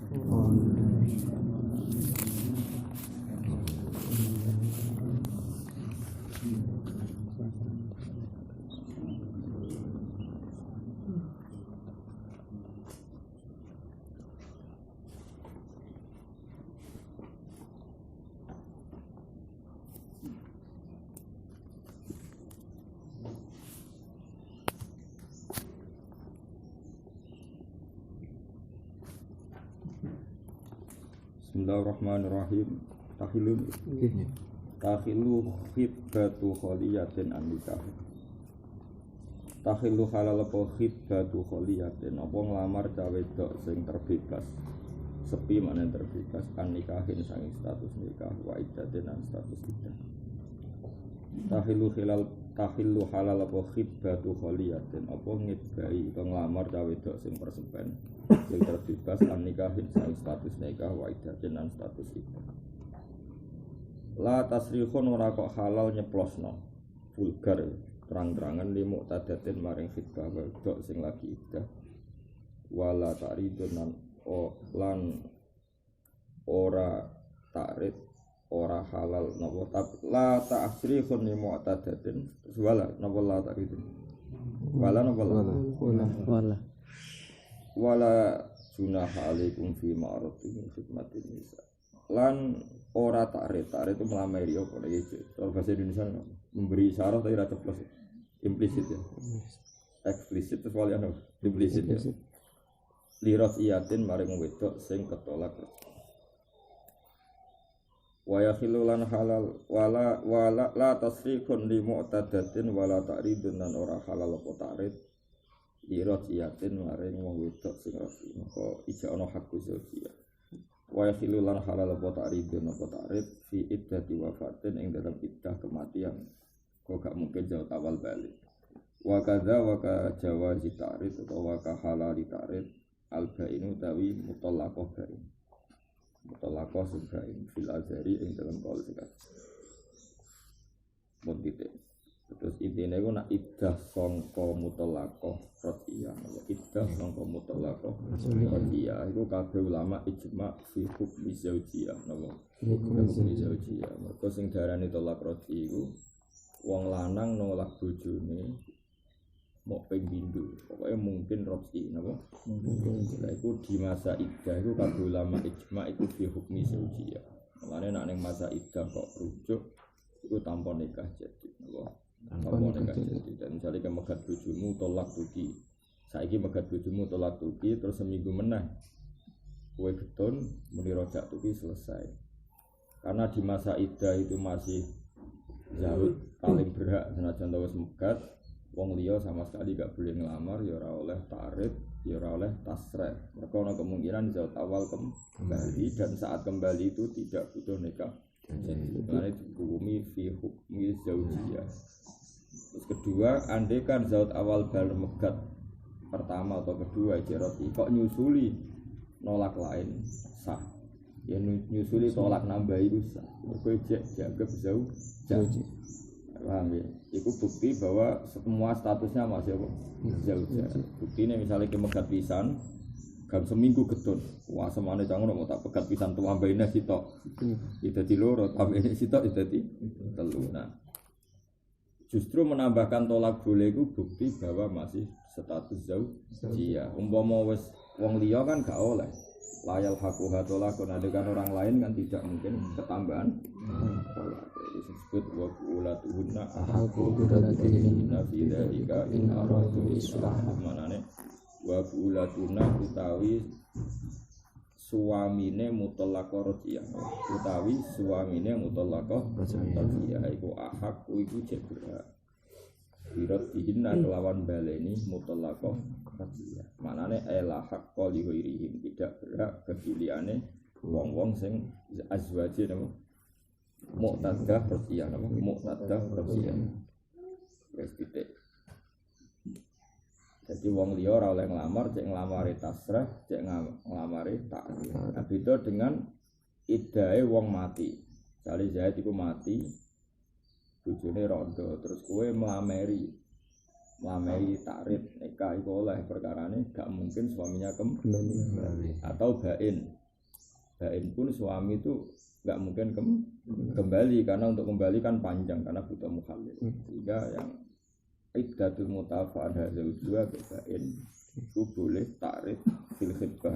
Bismillahirrahmanirrahim. Takhilu khitbatu kholiyatin an nikah. Takhilu halal apa khitbatu kholiyatin apa nglamar cawe wedok sing terbebas. Sepi mana terbebas an nikahin sang status nikah wa iddatin an status iddah. Takhilu halal apa khitbatu kholiyatin apa ngidbai utawa nglamar cawe wedok sing persepen. Yang terbebas an nikahin sang status nikah wa iddatin an status iddah. La tasrihun ora kok halal nyeplosno vulgar terang-terangan li muqtadatin maring khitbah wedok sing lagi iddah wala ta'ridun lan ora ta'rid ora halal napa la tasrihun li muqtadatin wala napa la ta'ridun wala junaha alaikum fi ma'rufin khidmatin nisa lan ora ta'rid itu melamari apa iki cara bahasa Indonesia memberi syarat tapi ora ceplos implisit ya eksplisit itu soalnya implisit ya liras iyatin maring wedok sing ketolak wa yakhilulan halal wala la tasrifun li mu'tadatin wala ta'ridun lan ora halal apa ta'rid liras iyatin maring wong wedok sing rafi moko ija ana hak zaujiyah wa yakhilulan halal apa ta'ridun apa ta'rid fi iddati wafatin ing dalam iddah kematian kok gak mungkin jauh awal balik wa kadza wa ka jawazi ta'rid atau wa ka halali ta'rid al-bainu tawi mutallaqah bain mutallaqah subain fil azhari ing dalam qaul sikat mudite terus intine ku nak iddah sangka mutallaqah radiyah iddah sangka mutallaqah radiyah iku kabeh ulama ijma fi hukmi zaujiyah napa hukmi zaujiyah mergo sing darani tolak radhi iku wong lanang nolak bojone mau pengindul pokoknya mungkin radhi napa lha iku di masa iddah iku kabeh ulama ijma iku fi hukmi zaujiyah makane nek ning masa iddah kok rujuk iku tanpa nikah jadi napa tanpa nikah jadi dan misalnya megat bojomu tolak tuki saiki megat bojomu tolak tuki terus seminggu meneh kowe getun muni rojak tuki selesai karena di masa iddah itu masih zauj paling berhak senajan wis megat wong liya sama sekali gak boleh ngelamar ya ora oleh ta'rid ya ora oleh tasrih mergo ana kemungkinan zauj awal kembali dan saat kembali itu tidak butuh nikah jadi maknanya dihukumi fi hukmi zaujiyah. Terus kedua, andai kan zauj awal bal megat pertama atau kedua jeroti kok nyusuli nolak lain sah. Ya nyusuli tolak nambah itu sah. Mergo dianggap zauj. Paham ya? Itu bukti bahwa semua statusnya masih apa? Zauj. Buktinya misalnya kemegat pisan gam seminggu getun. Wah semane jangan mau tak pegat pisan tuwa mbaine sitok. Itu dadi loro, tambene sitok itu dadi telu. Nah, justru menambahkan tolak boleh itu bukti bahwa masih status zaujiyah. Umpama wis wong liya kan gak oleh. Layal hakuha tolakun adegan orang lain kan tidak mungkin ketambahan. Disebut wa ulatuhunna ahaqu biradatihinna fi dzalika in aradu islah. Manane wa ulatuna utawi suamine mutallaqah radhiyah utawi suamine mutallaqah radhiyah iku ahak iku jebra birat dihinna kelawan baleni mutallaqah radhiyah manane ela hak qali ghairihim tidak berhak kepiliane wong-wong sing azwaje napa muqtadah radhiyah napa muqtadah radhiyah wis titik. Jadi wong liya ora oleh nglamar, cek nglamari tasrih, cek nglamari ta'rid. Nah, beda dengan iddahe wong mati. Sale Zaid iku mati, bojone rondo, terus kowe nglamari. lamai takrib nikah iku oleh perkarane gak mungkin suaminya kembali atau bain pun suami itu gak mungkin kembali karena untuk kembali kan panjang karena butuh mukhallil sehingga yang iddatul mutafa'ah zaujua bain itu boleh takrib fil khitbah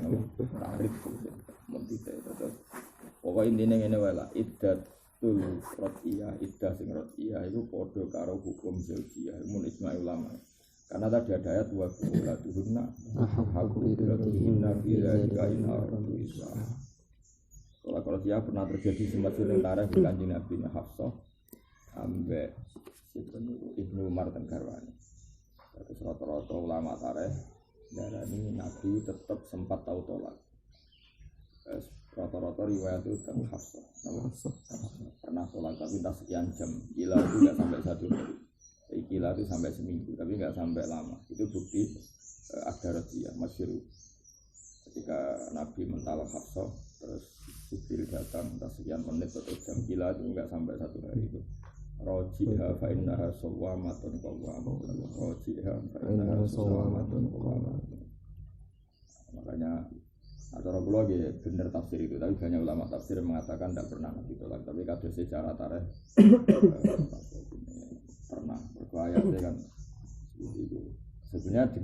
takrib terus pokoknya intinya ngene wae lah iddatul rodiyah iddah sing rodiyah itu padha karo hukum zaujiyah mun ijma' ulama karena tadi ada ayat wa qulatuhunna haqqu qulatuhunna fi dzalika in aradu islah. Kalau dia pernah terjadi sempat sementara di Kanjeng Nabi Hafsah ambek Ibnu Umar dan Garwani. Terus rata-rata ulama tarikh darani Nabi tetap sempat tahu tolak. Rata-rata riwayat itu tentang Hafsah. Pernah tolak tapi tak sekian jam. Gila itu nggak sampai 1 hari. Gila itu sampai seminggu tapi nggak sampai lama. Itu bukti ada radhiyah masyhur. Ketika Nabi mentalak Hafsah terus Jibril datang entah sekian menit atau jam gila itu enggak sampai 1 hari itu. Rojiha fa innaha sawwamatun qawwamatun. Rojiha fa innaha sawwamatun qawwamatun. Makanya acara kula nggih bener tafsir itu, tapi banyak ulama tafsir mengatakan tidak pernah Nabi tolak, tapi kadang secara tarikh pernah berayatnya kan itu. Sebenarnya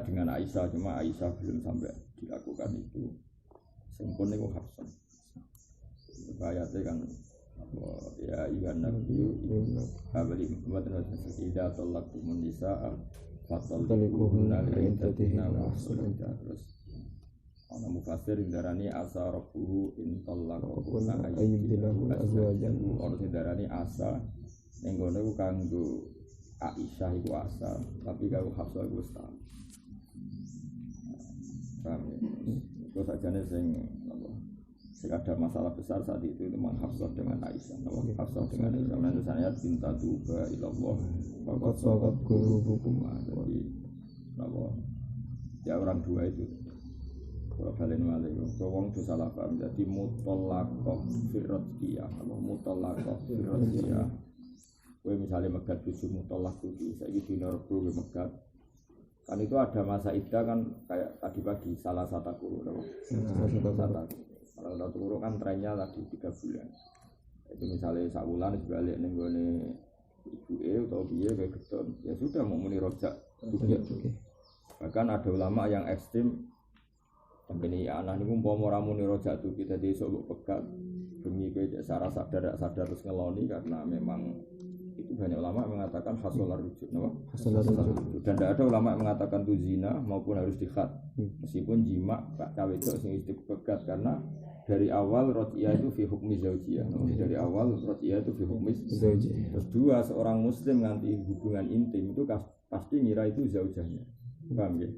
dengan Aisyah, cuma Aisyah belum sampai dilakukan itu. Sempun itu Hafsah. Ayatnya kan ya Iwan Nabi Habli Muhammad Ida Tolaktumun Nisa'a Fatalikuhunna Li'intatina Wa'asulidah. Terus ana mufasir indarani asa rabbuhu in tallaqahunna ayyibdilahu azwajan. Ana indarani asa ning ngene ku kanggo Aisyah iku asa, tapi karo Hafsah iku sta. Paham ya? Itu sajane sing ada masalah besar saat itu memang Hafsah dengan Aisyah. Hafsah dengan Aisyah. Nanti saya cinta tuba ilallah. Fakat sokat qulubukum. Jadi ya orang dua itu. Kalau balen malih, wong itu salah paham. Jadi mutallaqah firradiyah, mutallaqah firradiyah. Kowe misalnya megat bojo mutallaq kuwi, saiki dina Rebo kowe megat. Kan itu ada masa iddah kan kayak tadi pagi salah satu guru, Salah satu guru kan trennya lagi 3 bulan. Itu misalnya sak wulan balik ning gone ibuke utawa piye kayak gedon, ya sudah mau muni rojak. Bahkan ada ulama yang ekstrem begini anak niku umpama ora muni rojak tuh kita desuk kok pegat bengi kowe secara sadar terus ngeloni karena memang itu banyak ulama mengatakan hasolar rujuk, dan tidak ada ulama mengatakan itu zina maupun harus dikhat, meskipun jima pak cawe itu sing istiqbat karena dari awal rodiyah itu fi hukmi zaujiyah, dari awal rodiyah itu fi hukmi zaujiyah. Terus dua seorang muslim nganti hubungan intim itu pasti ngira itu zaujahnya, paham ya?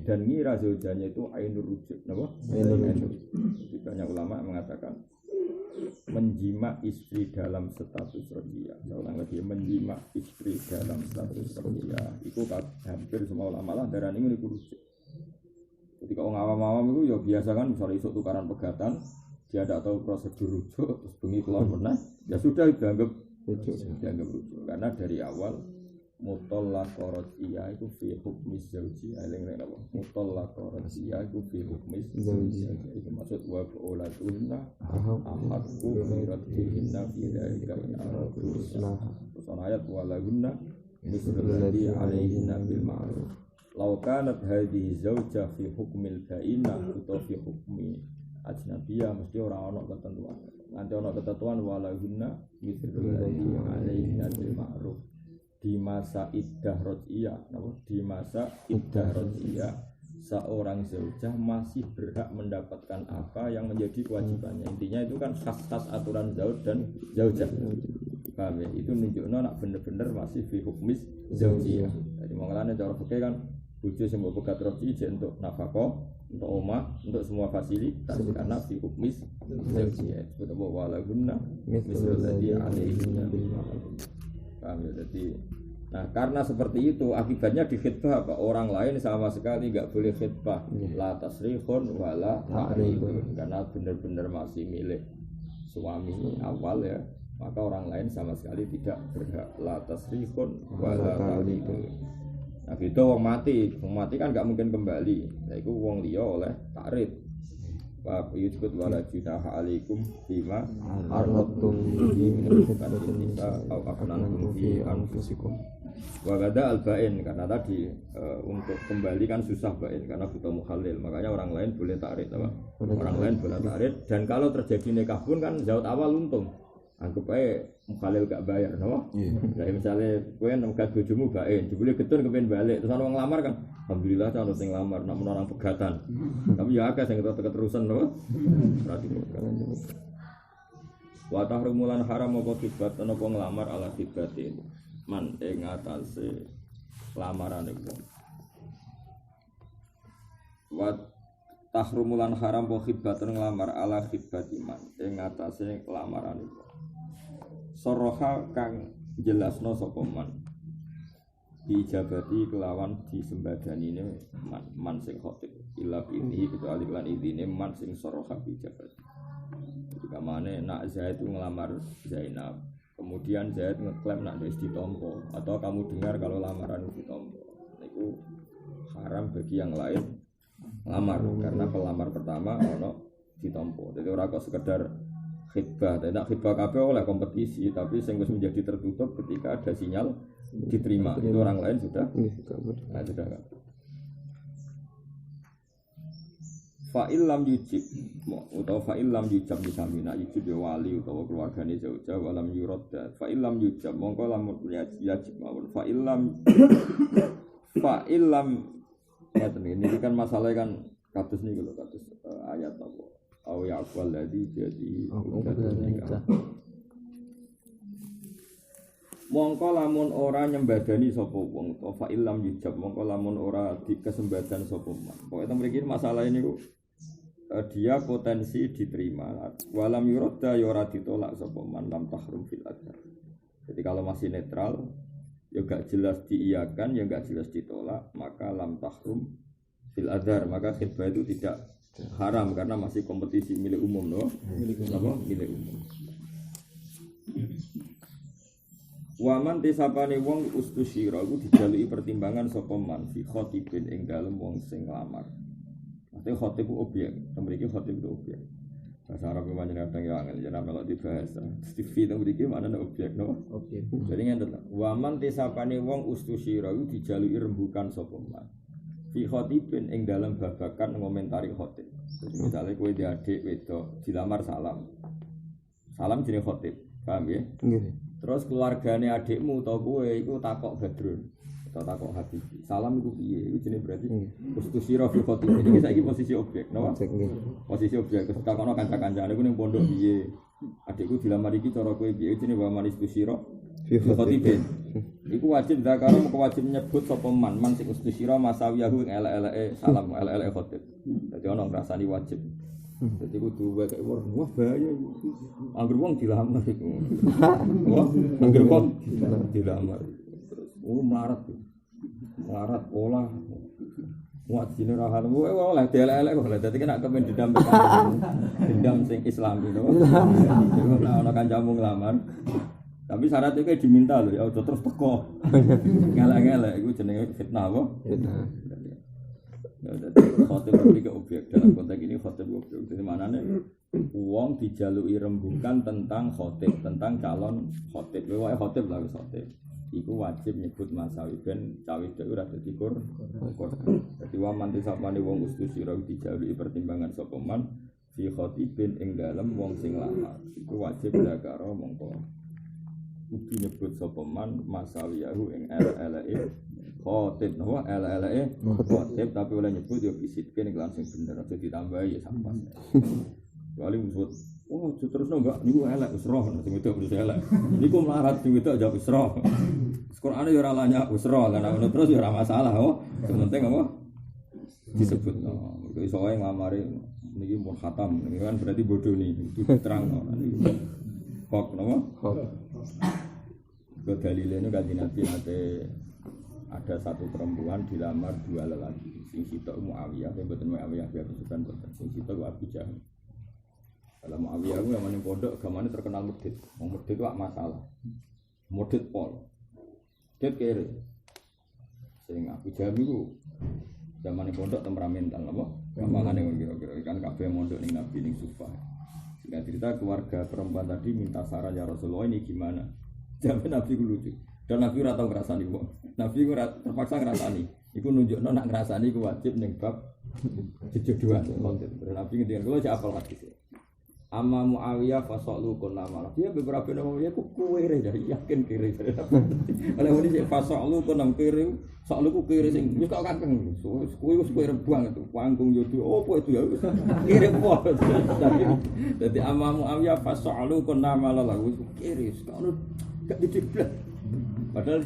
Dan ngira zaujahnya itu ainur rujuk, Jadi banyak ulama mengatakan menjima istri dalam status rodiyah. Seorang lagi menjima istri dalam status rodiyah. Itu hampir semua ulama lah darah ini rujuk. Ketika orang awam-awam itu ya biasa kan misalnya isu tukaran pegatan, dia tidak tahu prosedur rujuk, terus bengi keluar pernah, ya sudah dianggap rujuk. Karena dari awal mutallaqah rodiyah itu fi hukmi zaujiyah. Mutallaqah rodiyah itu fi hukmi zaujiyah. Itu maksud wa qulatuhunna ahqqu bi raddihinna fi dzalika in aradu islah. Terus ayat wa lahunna mislul ladzi 'alaihinna bil ma'ruf. Law kanat hadhihi zaujah fi hukmil ba'inah atau fi hukmi ajnabiyah mesti ora ana ketentuan. Nanti ana ketentuan wa lahunna mislul ladzi 'alaihinna bil ma'ruf. Di masa iddah rodiyah, seorang zaujah masih berhak mendapatkan apa yang menjadi kewajibannya. Intinya itu kan khas-khas aturan zauj dan zaujah. Paham ya? Itu nunjukno nak bener-bener masih fi hukmis zaujiyah. Jadi mengalami cara fikih kan bojo sing mbok pegat rodiyah untuk nafkah, untuk omah, untuk semua fasilitas karena fi hukmis zaujiyah. Sebab walahunna mislul ladzi 'alaihinna bil ma'ruf. Paham ya? Jadi, nah karena seperti itu akibatnya di khitbah apa orang lain sama sekali nggak boleh khitbah la tasrihun wala ta'rihun karena benar-benar masih milik suami awal ya maka orang lain sama sekali tidak berhak la tasrihun wa la ta'ridun. Nah itu wong mati kan gak mungkin kembali. Nah itu wong liya oleh ta'rid. Wa yujud wala junaha alaikum bima arradtum bihi min al-nisa au aqnantum fi anfusikum. Wa gada al-ba'in karena tadi untuk kembali kan susah ba'in karena butuh mukhallil. Makanya orang lain boleh ta'rid apa? Orang lain boleh ta'rid dan kalau terjadi nikah pun kan zaut awal untung. Anggap aja mukhalil gak bayar, no? Jadi misalnya kowe negat bojomu bae, jebule getun kepen balik, terus ana wong lamar kan, alhamdulillah cara sing lamar, namun orang pegatan. Tapi ya akeh sing keterusan, no? Berarti wa tahrumulan haram apa kibat ana apa nglamar ala kibatin. Man ing atase lamarane wong. Wa tahrumulan haram apa kibat nglamar ala kibatiman ing atase lamarane wong. Soroha kang jelasno sapa man dijabati kelawan disembadanine man sing khotib ila ini kecuali lan idine man sing soroha dijabati. Ketika mana nak Zaid itu ngelamar Zainab, kemudian Zaid ngeklaim nak wis ditompo atau kamu dengar kalau lamaran itu ditompo, itu haram bagi yang lain lamar karena pelamar pertama ono ditompo. Jadi ora kok sekedar khidbah, tidak khidbah kabeh oleh kompetisi, tapi sing wis menjadi tertutup ketika ada sinyal diterima. Itu orang lain sudah sudah enggak. Fa'il lam yujib utawa fa'il lam yujab disamina yujib ya wali utawa keluargane jauh-jauh alam yuradda. Fa'il lam yujab mongko lamun yajib mawon. Fa'il lam ini kan masalah kan kados niku lho kados ayat apa au ya'qal ladzi jadi nikah. Mongko lamun ora nyembadani sapa wong to fa illam yujab mongko lamun ora dikesembadan sapa man. Pokoke teng mriki masalah ini ku dia potensi diterima. Walam yuradda ya ora ditolak sapa man lam tahrum fil adhar. Jadi kalau masih netral ya gak jelas diiyakan ya gak jelas ditolak maka lam tahrum fil adhar maka khidbah itu tidak haram karena masih kompetisi milik umum loh. Milik umum. Waman tisapane wong ustusyira iku dijaluki pertimbangan sapa man fi khatibin ing dalem wong sing nglamar. Maksudnya khatib ku objek, mriki khatib itu objek. Bahasa Arab panjenengan kadang ya angel yen melok dibahas. Stifi teng mriki maknane objek no. Objek. Jadi ngenten. Waman tisapane wong ustusyira iku dijaluki rembukan sapa man. Fi khatibin ing dalem babakan ngomentari khatib. Jadi misalnya kowe di adik wedok dilamar salam. Salam jenenge khatib. Paham ya? Nggih. Terus keluargane adikmu utawa kowe iku takok Badrun atau takok Habibi. Salam iku piye? Iku jenenge berarti ustusira fi khatib. Iki saiki posisi objek, napa? Posisi objek. Terus takono kanca-kancane iku ning pondok piye? Adikku dilamar iki cara kowe piye? Jenenge wa man ustusira fi khatib. Iku wajib zakaro mung wajib nyebut sapa man sing ustusira masawiyahu elek-eleke salam, elek-eleke khatib. Dadi ono ngrasani wajib. Jadi kudu wae kaya wah bahaya iki. Angger wong dilamar iku. Wah, angger wong dilamar. Terus melarat. Melarat olah. Muat dine rahan kowe oleh delek-elek kok. Dadi nek kepen dendam sing Islam itu. Nek ana kancamu nglamar. Tapi syaratnya kayak diminta lho ya aja terus teko. Ngelek-ngelek iku jenenge fitnah apa? Fitnah. Ya, jadi khotib itu objek dalam konteks ini khotib objek. Jadi maknanya uang dijalui rembukan tentang khotib, tentang calon khotib. Wae khotib lah khotib. Iku wajib nyebut masawi ben cawe itu ora dadi kur. Jadi wa man tisapane wong ustusira dijalui pertimbangan sapa man fi khotibin ing dalem wong sing lamar. Iku wajib dakaro mongko kudu nyebut sapa man masawiyahu ing eleke khotib napa eleke khotib tapi oleh nyebut yo bisitke ning langsung bener aja ditambahi ya sampas. Kali musuh oh terusno enggak niku elek wis roh sing wedok wis elek. Niku melarat sing wedok jawab wis roh. Qur'ane yo ora lanya wis roh lan ngono terus yo ora masalah oh. Sing penting apa disebut no. Iku iso wae nglamari niki mun khatam niki kan berarti bodoh nih itu terang niku. Kok napa? Kok. Dalilnya kanjeng Nabi ada satu perempuan dilamar dua lelaki. Sing sitok Muawiyah, sing boten Muawiyah biar kesusahan boten. Sing sitok Abu Jahal. Dalam Muawiyah yang maning pondok agamane terkenal medhit. Wong medhit wae masalah. Medhit pol. Medhit kere. Sing Abu Jahal iku zamane pondok temperamental apa? Makane kira-kira kan kabeh mondok ning Nabi ning Sufah. Singkat cerita keluarga perempuan tadi minta saran ya Rasulullah ini gimana? Zaman Nabi ku lucu. Dan Nabi ora tau ngrasani wong. Nabi ku terpaksa ngrasani. Iku nunjukno nak ngrasani ku wajib ning bab jejodohan. Nabi ngendikan kula cak apal hadis. Amma Muawiyah fasalu kunna malah. Dia beberapa nama dia ku kere dari yakin kere. Oleh ini sik fasalu kunna kere, saklu ku kere sing wis kok kakeng. Kuwi wis kere buang itu. Panggung yo opo itu ya. Kere po. Dadi amma Muawiyah fasalu kunna malah wis kere. Sakno gak dijeblak. Padahal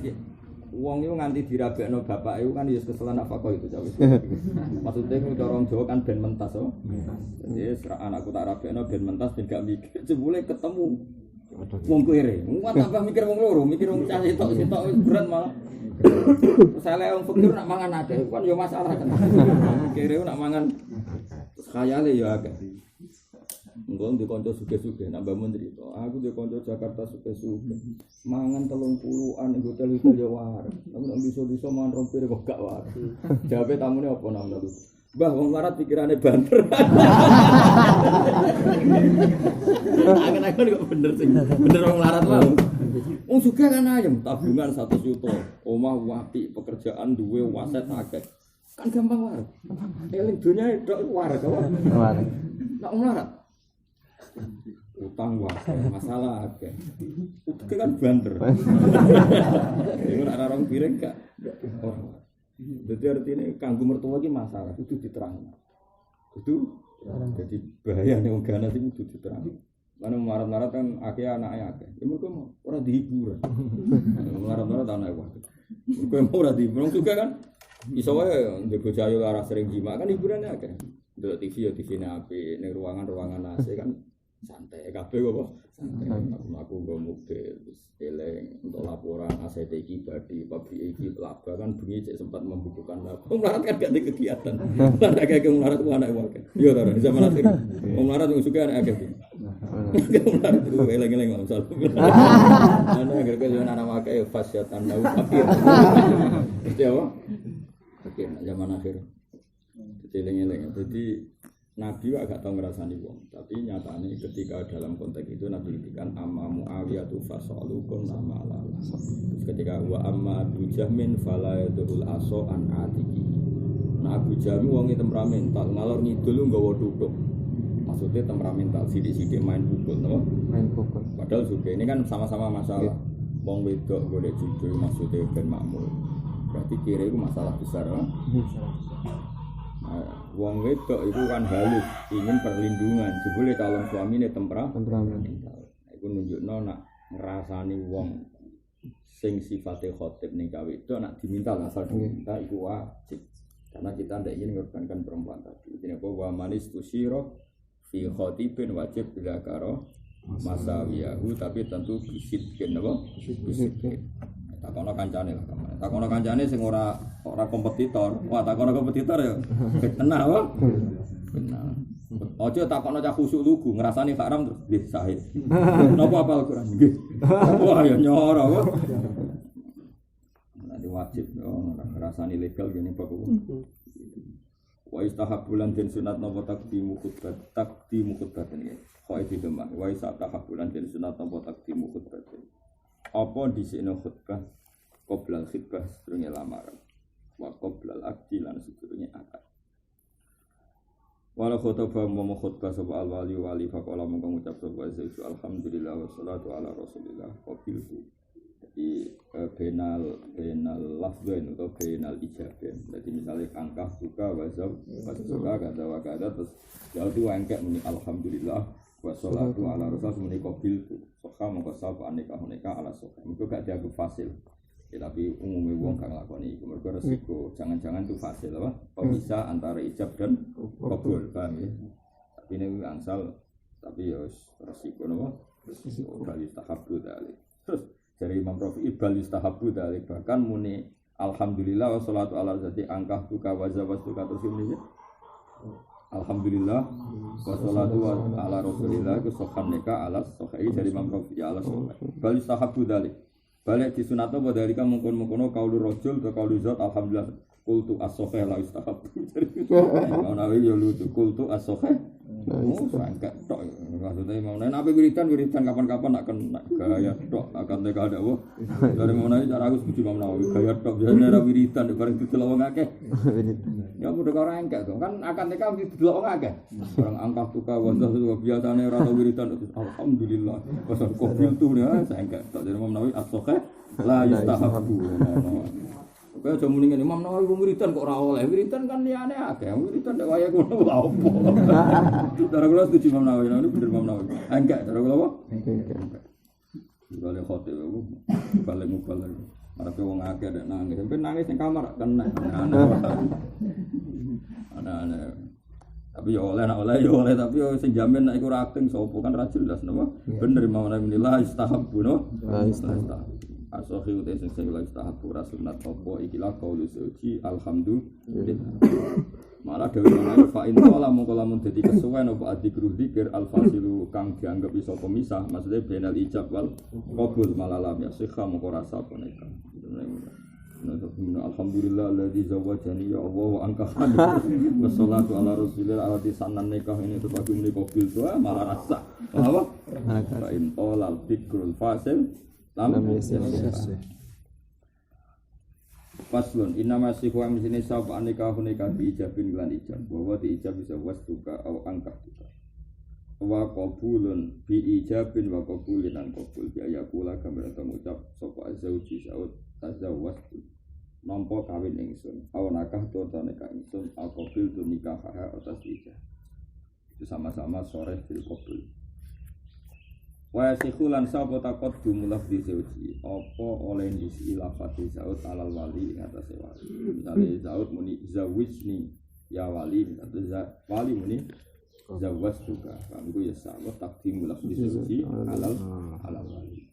wong iku nganti dirabekno bapak iku kan ya keselan apa kok itu jawab. Maksudnya ku cara Jawa kan ben mentas to. Jadi anakku tak rabekno ben mentas ben gak mikir. Jebule ketemu wong kere. Wong tambah mikir wong loro, mikir wong cah sitok berat malah. Sale wong fakir nak mangan akeh kan ya masalah kan. Kere nak mangan khayale ya akeh. Engko ndek kanca sugih-sugih nambah menteri to. Aku ndek kanca Jakarta sugih-sugih. Mangan 30-an ning hotel-hotel ya wae. Tapi nek bisa-bisa mangan rompir kok gak wae. Jawabe tamune apa namanya lu? Mbah wong larat pikirane banter. Angen-angen kok bener sing. Bener wong larat wae. Wong sugih kan ayem, tabungan 100 juta. Omah apik, pekerjaan duwe waset akeh. Kan gampang wae. Eling dunya tok wae to. Wae. Nek wong larat utang wae masalah akeh. Utang kan banter. Iku nek ora rong piring gak. Dadi artine kanggo mertua iki masalah kudu diterangno. Kudu jadi bahaya nek wong ganas iki kudu diterangno. Mana marat-marat kan akeh anake akeh. Ya mergo ora dihiburan. Marat-marat anake wae. Mergo ora dihiburan juga kan. Iso wae ndek bojayo lara sering jima kan hiburannya akeh. Delok TV ya TV-ne apik, ning ruangan-ruangan AC kan santai kabeh kok santai. Aku nggo mobil wis eleng untuk laporan ACT iki badi pabrik iki laba kan bengi cek sempat membukukan laba. Wong larat kan gak ada kegiatan. Lan akeh wong larat ku anake wae. Yo ta zaman akhir. Wong larat wong suka anake akeh. Wong larat ku eleng-eleng masalah. Ana agar yo anak wae fasyatan lau kafir. Mesti apa? Oke, zaman akhir. Eleng-eleng. Jadi Nabi agak tahu ngerasani wong, tapi nyatanya ketika dalam konteks itu Nabi ngendikan amma Muawiyah tu fasalukum nama Allah. Ketika wa amma Abu Jahmin fala yadul aso an atiki. Nah Abu Jahmi wonge temperamental, ngalor ngidul nggawa tutuk. Maksudnya temperamental, sidik-sidik main pukul, no? Main pukul. Padahal juga ini kan sama-sama masalah. Wong wedok golek cucu maksudnya ben makmur. Berarti kira itu masalah besar, no? Wong wedok itu kan halus, ingin perlindungan. Jebule calon suamine temperamental. Iku nunjukno nak ngrasani wong sing sifate khotib ning gawe wedok nak diminta asal diminta iku wajib. Karena kita ndak ingin mengorbankan perempuan tadi. Jenenge apa wa manis tusyiro fi khotibin wajib bila karo masawiyahu tapi tentu bisidkin apa? Bisidkin. Takono kancane lah kamane. Takono kancane sing ora kompetitor. Wah, takono kompetitor ya fitnah apa? Fitnah. Aja takono cah khusuk lugu, ngrasani haram terus nggih sahih. Napa apal Quran nggih. Wah, ya nyoro apa? Nanti wajib ngrasani legal gini Pak. Wa istahabulan den sunat napa takdimu khutbah ini. Kok iki demak. Wa istahabulan den sunat napa takdimu khutbah. Apa dhisikno khutbah qoblal khutbah sedurunge lamaran wa qoblal aqdi lan sedurunge akad wala khutbah momo khutbah sapa al wali faqala mongko ngucap sapa Zaidu alhamdulillah wassalatu ala rasulillah qabiltu jadi benal lafzain atau benal ijaben jadi misalnya angkah suka wazab suka kata terus jadi wangkek muni alhamdulillah wassalatu ala rasul muni qabiltu sokha mongko sapa nikah ala sokha itu gak dianggap fasil ya, tapi umumnya wong gak nglakoni iku mergo resiko jangan-jangan itu fasil apa bisa antara ijab dan qabul paham ya tapi ini angsal tapi ya resiko napa resiko bali tahabbu dalik terus dari Imam Rafi'i bali tahabbu dalik bahkan muni alhamdulillah wassalatu ala zati angkah buka wazawaz buka terus muni alhamdulillah wassalatu ala rasulillah ku sokan nikah ala sokai dari Imam Rafi'i ala sokai bal sahabu dzalik balik disunatno wa dalika mungkon-mungkono kaulur rajul ke kaulur zat alhamdulillah kultu as-sokai la istahabu mau nawi yo lucu kultu as-sokai enggak tok maksudnya mau nabi wiridan kapan-kapan nak kena gaya tok akan teka ada wah dari mau nabi cara aku setuju mau nabi gaya tok biasanya nabi wiridan bareng didelok wong akeh ya udah orang enggak dong kan akan teka didelok wong akeh orang angkat tuka wajah itu biasanya ora tau wiridan alhamdulillah pasal kobil tuh ya saya enggak tok dari mau nabi as-sokai la yustahabu kaya aja muni ngene Imam Nawawi wong wiridan kok ora oleh wiridan kan liyane akeh wiridan nek waya ngono lha opo cara kula setuju Imam Nawawi ini bener Imam Nawawi enggak cara kula apa enggak balik khote balik mubalik arep wong akeh nek nangis sampe nangis ning kamar kena ana tapi ya oleh tapi yo sing jamin nek iku ora akting sapa kan ra jelas napa bener Imam Nawawi la istahabbu no istahabbu asohi utai sing lagi tahap pura sunat opo ikilah kaulu suci alhamdulillah malah dewe mana fa in qala mongko lamun dadi kesuwen apa adikru zikir alfasilu kang dianggap iso pemisah maksudnya benal ijab wal qabul malalam ya sikha mongko rasa poneka alhamdulillah alladzi zawwajani ya Allah wa angkahani wassalatu ala rasulillah alati sanan nikah ini terbagi menika qabil doa malah rasa apa fa in qala al-dhikrul fasil lam yasih faslun inna masih wa misine sab anika hunika bi ijabin lan ijab bahwa di ijab bisa wastuka au angkah kita wa qabulun bi ijabin wa qabulin an qabul bi ayakula gambar ngucap sapa azauji saud tazawwastu nampa kawin ingsun au nakah to nikah ingsun au qabil tu nikah atas ijab itu sama-sama sore bil qabul wa sikhulan sapa takot jumlah di zauji apa oleh isi lafaz zaud alal wali ing atase wali misale zaud muni zawijni ya wali atau wali muni zawas juga kan iku ya sama takdim lafaz di zauji alal wali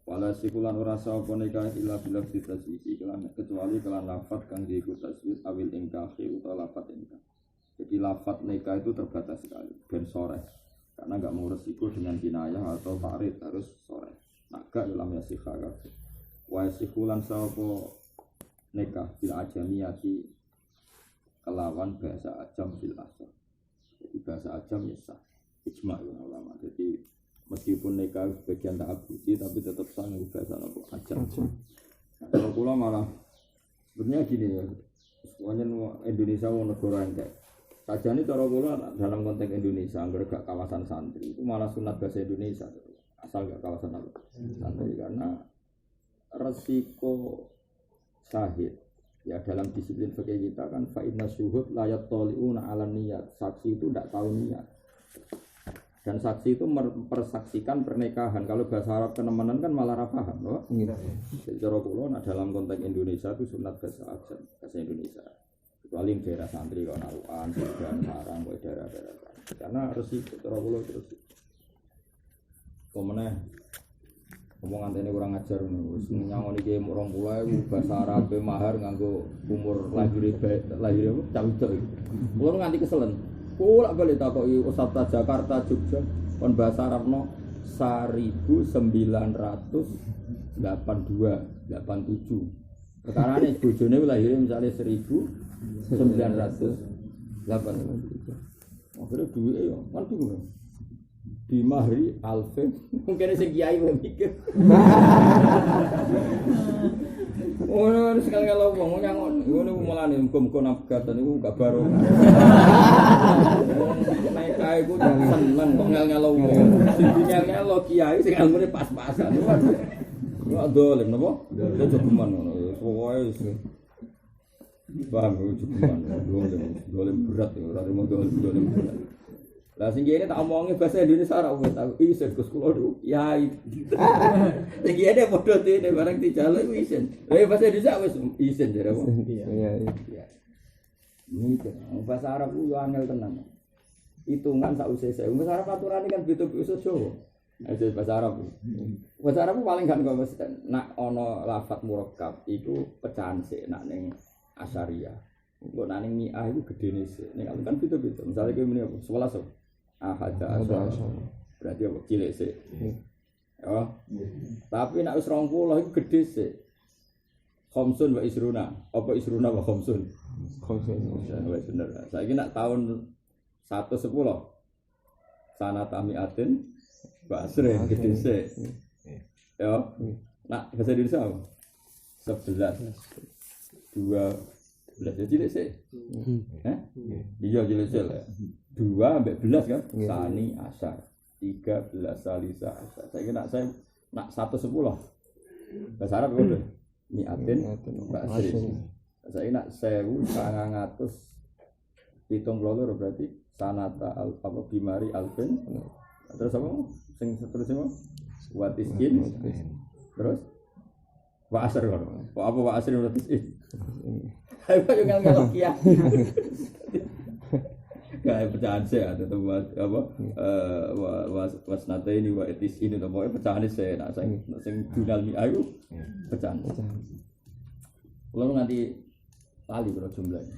wala sikhulan ora sapa nikah illa bil tasyihi kecuali kelan lafaz kang diiku tasyihi awil ingkahi utawa lafaz ingkah jadi lafaz nikah itu terbatas sekali ben sore karena enggak mau resiko dengan kinayah atau ta'rid harus sore. Naga dalam yasikha kabeh. Wa yasikhulan sapa nikah bil ajamiyati kelawan bahasa ajam bil asal. Jadi bahasa ajam ya sah. Ijma' ulama. Jadi meskipun nikah sebagian ta'abbudi tapi tetap sah nggo bahasa ajam. Nah, kalau kula malah sebenarnya gini ya. Semuanya Indonesia mau negara enggak sajane cara kula dalam konteks Indonesia anggar gak kawasan santri itu malah sunat bahasa Indonesia asal gak kawasan santri karena resiko syahid ya dalam disiplin fikih kita kan fa inna syuhud la yattali'una 'ala niyyat saksi itu tidak tahu niat dan saksi itu mempersaksikan pernikahan kalau bahasa Arab kenemenan kan malah ra paham loh jadi cara kula dalam konteks Indonesia itu sunat bahasa Indonesia paling daerah santri kau naruhan, dan sarang kau daerah-daerah karena resiko terlalu terus. Kemudian omongan ini kurang ajar nih, nyangon ini orang pula bahasa Arab mahar nganggo umur lahir apa cawi-cawi. Pulau nganti keselen, pulau balik takoi Ustadz Jakarta Jogja, kon bahasa Arab no 1982, 87. Perkara ini bojone lahirnya misalnya 1908. Akhirnya duit ya, kan bingung. Di mahri alfen, mungkin sing kiai mikir. Oh, sekali kalau ngomong nyangon, ngono mulane muga-muga nafgatan iku gak baro. Naik kae ku seneng kok ngel-ngelo wong. Sing ngel-ngelo kiai sing ilmune pas-pasan. Wah dolen napa? Jogeman ngono. Pokoke paham jogeman. Dolen berat ya, ora mau dolen berat. Lah sing kene tak omongi bahasa Indonesia ora wis aku isin Gus kula niku yai. Sing kene padha dene bareng dijaluk iku isin. Lah bahasa Indonesia wis isin jare kok. Iya. Ini bahasa Arab ku yo angel tenan. Hitungan sak usese. Bahasa Arab aturane kan beda bahasa Jawa. Ada bahasa Arab. Bahasa Arab paling kan kok mesti nak ana lafaz murakkab iku pecahan sik nak ning Asyariah. Kok nang mi'ah itu gedene sik. Nek kan beda-beda. Misale kowe muni 11 ahada berarti apa cilik sik. Ya. Tapi nek wis 20 iku gedhe sik. Khamsun wa isruna. Apa isruna wa khamsun? Khamsun. Wis bener. Saiki nek tahun 110 sanata mi'atin wa asrin gedhe sik. Ya. Nak bahasa Indonesia apa? 11 12 jadi cilik sik. Iya cilik sik. 2 sampai 11 kan? Sani asar. 13 salisa asar. Saya nak 110. Bahasa Arab kok mi'atin ba'asrin. Saya nak 1972 berarti sanata apa bimari alfin. Terus apa? Sing seterusnya watiskin. Terus wa asr kan. Apa wa asr watiskin? Ayo ngal-ngal kiai. Kayak pecahan saya ada tempat apa wasnata ini wa etis ini atau pokoknya pecahan saya nak sing jurnal mi ayu pecahan. Kalau nanti lali kalau jumlahnya.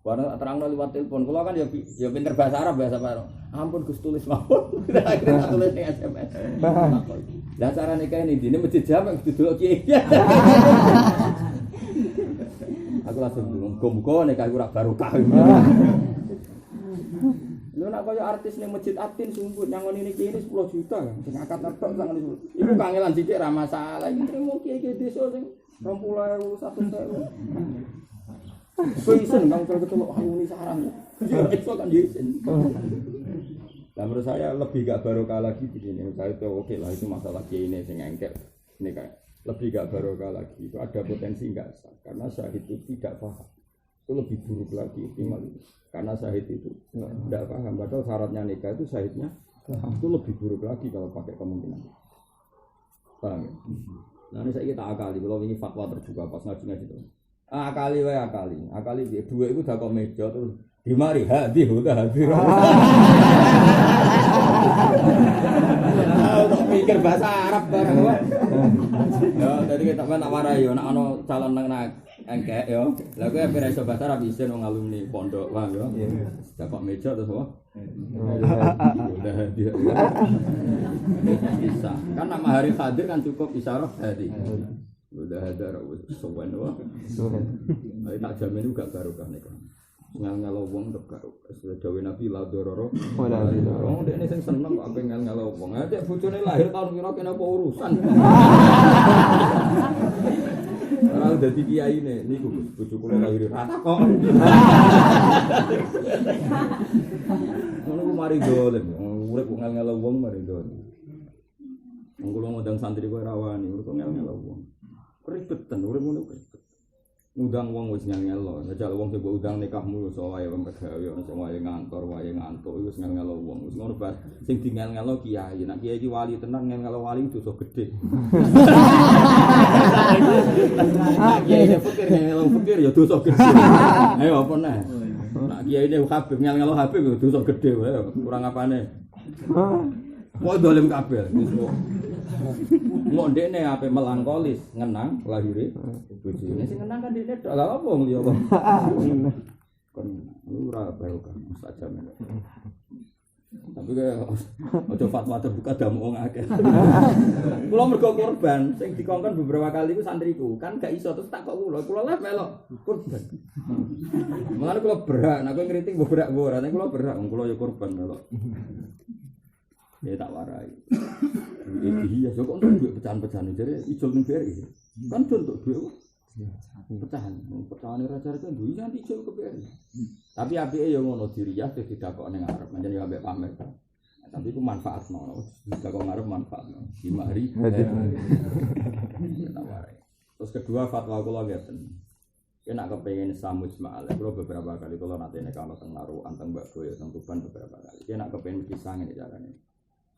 Warna terang lewat telepon. Kalau kan ya pinter bahasa Arab bahasa apa? Ampun Gus tulis mawon. Kita tulis di SMS. Lah cara nikah ini masjid jamak duduk kiai. Aku langsung muga-muga nek aku ora barokah. Lho nek kaya artis ning Masjid Atin sumput nyangoni niki ini 10 juta kan. Sing akad tok sangen iku. Iku kangelan sithik ra masalah. Iki trimo kiai-kiai desa sing 20.000 100.000. Pesen bang kecelok ayuni sarang. Iso kan diisin. Lah menurut saya lebih gak barokah lagi begini. Saya itu oke lah itu masalah kiai ini sing engkel. Ini kayak lebih gak barokah lagi. Itu ada potensi enggak sah karena syahid itu tidak paham. Itu lebih buruk lagi optimal. Karena syahid itu tidak paham. Padahal syaratnya nikah itu syahidnya itu lebih buruk lagi kalau pakai kemungkinan. Paham ya? Nah ini saya kita akali. Kalau ini fatwa terbuka pas ngaji-ngaji itu. Akali wae akali dia dua itu dah kok meja terus di mari hadi udah hadir. Untuk mikir bahasa Arab bareng wae. Ya tadi kita tak warai yo nek ana calon nang engkek yo. Lah kowe ora iso bahasa Arab isin wong alumni pondok wae yo. Dah kok meja terus apa? Udah hadir. Bisa. Kan nama hari hadir kan cukup isyarah hadi. Udah ada sowan wae. Ayo tak jamin juga barokah nikah. Ngal-ngal wong tetep barokah. Dawuh Nabi la dororo. Oh dekne sing seneng kok ape ngal-ngal wong. Nek bojone lahir tahun kira kene apa urusan. Ora dadi kiai niku bojo kula lahir rata kok. Ngono ku mari dolen. Urip kok ngal-ngal wong mari dolen. Wong kula ngundang santri kowe rawani, urip ngal-ngal wong. Keribetan, urip ngono keribet. Ngundang wong wis ngel-ngelo, njajal wong sing mbok undang nikahmu iso wae pegawe ana sing wae ngantor, wae ngantuk iku wis ngel-ngelo wong. Wis ngono bae sing dingel-ngelo kiai. Nek kiai iki wali tenan ngel-ngelo wali dosa gedhe. Kiai fikir ngel-ngelo fikir ya dosa gedhe. Ayo apa neh. Nek kiai ne Habib ngel-ngelo Habib ya dosa gedhe wae. Kurang apane. Kok dolim kabeh. Mau ndekne ape melankolis ngenang lahire bojone sing ngenang kan dekne tok lha apa liya kok kon ora barokah saja men tapi kaya aja fatwa terbuka damu wong akeh kula mergo korban sing dikongkon beberapa kali ku santriku kan gak iso terus tak kok kula lah melok korban mulane kula berak nek kowe ngritik mbok berak ora nek kula berak wong kula ya korban melok ya tak warai. Iya, kok untuk duit pecahan-pecahan jadi ijol ning BRI. Kan untuk duit pecahan. Pecahan raja itu duit nanti ijol ke BRI. Tapi apike ya ngono diriyah didakok ning arep, pancen ya ambek pamer. Tapi itu manfaatno. Didakok ngarep manfaatno. Dimari. Tak warai. Terus kedua fatwa kula ngeten. Kena kepengin samus ma'al. Kula beberapa kali kula nate nek ana teng Narukan teng Mbak Boyo teng Tuban beberapa kali. Kena kepengin kisah ngene carane.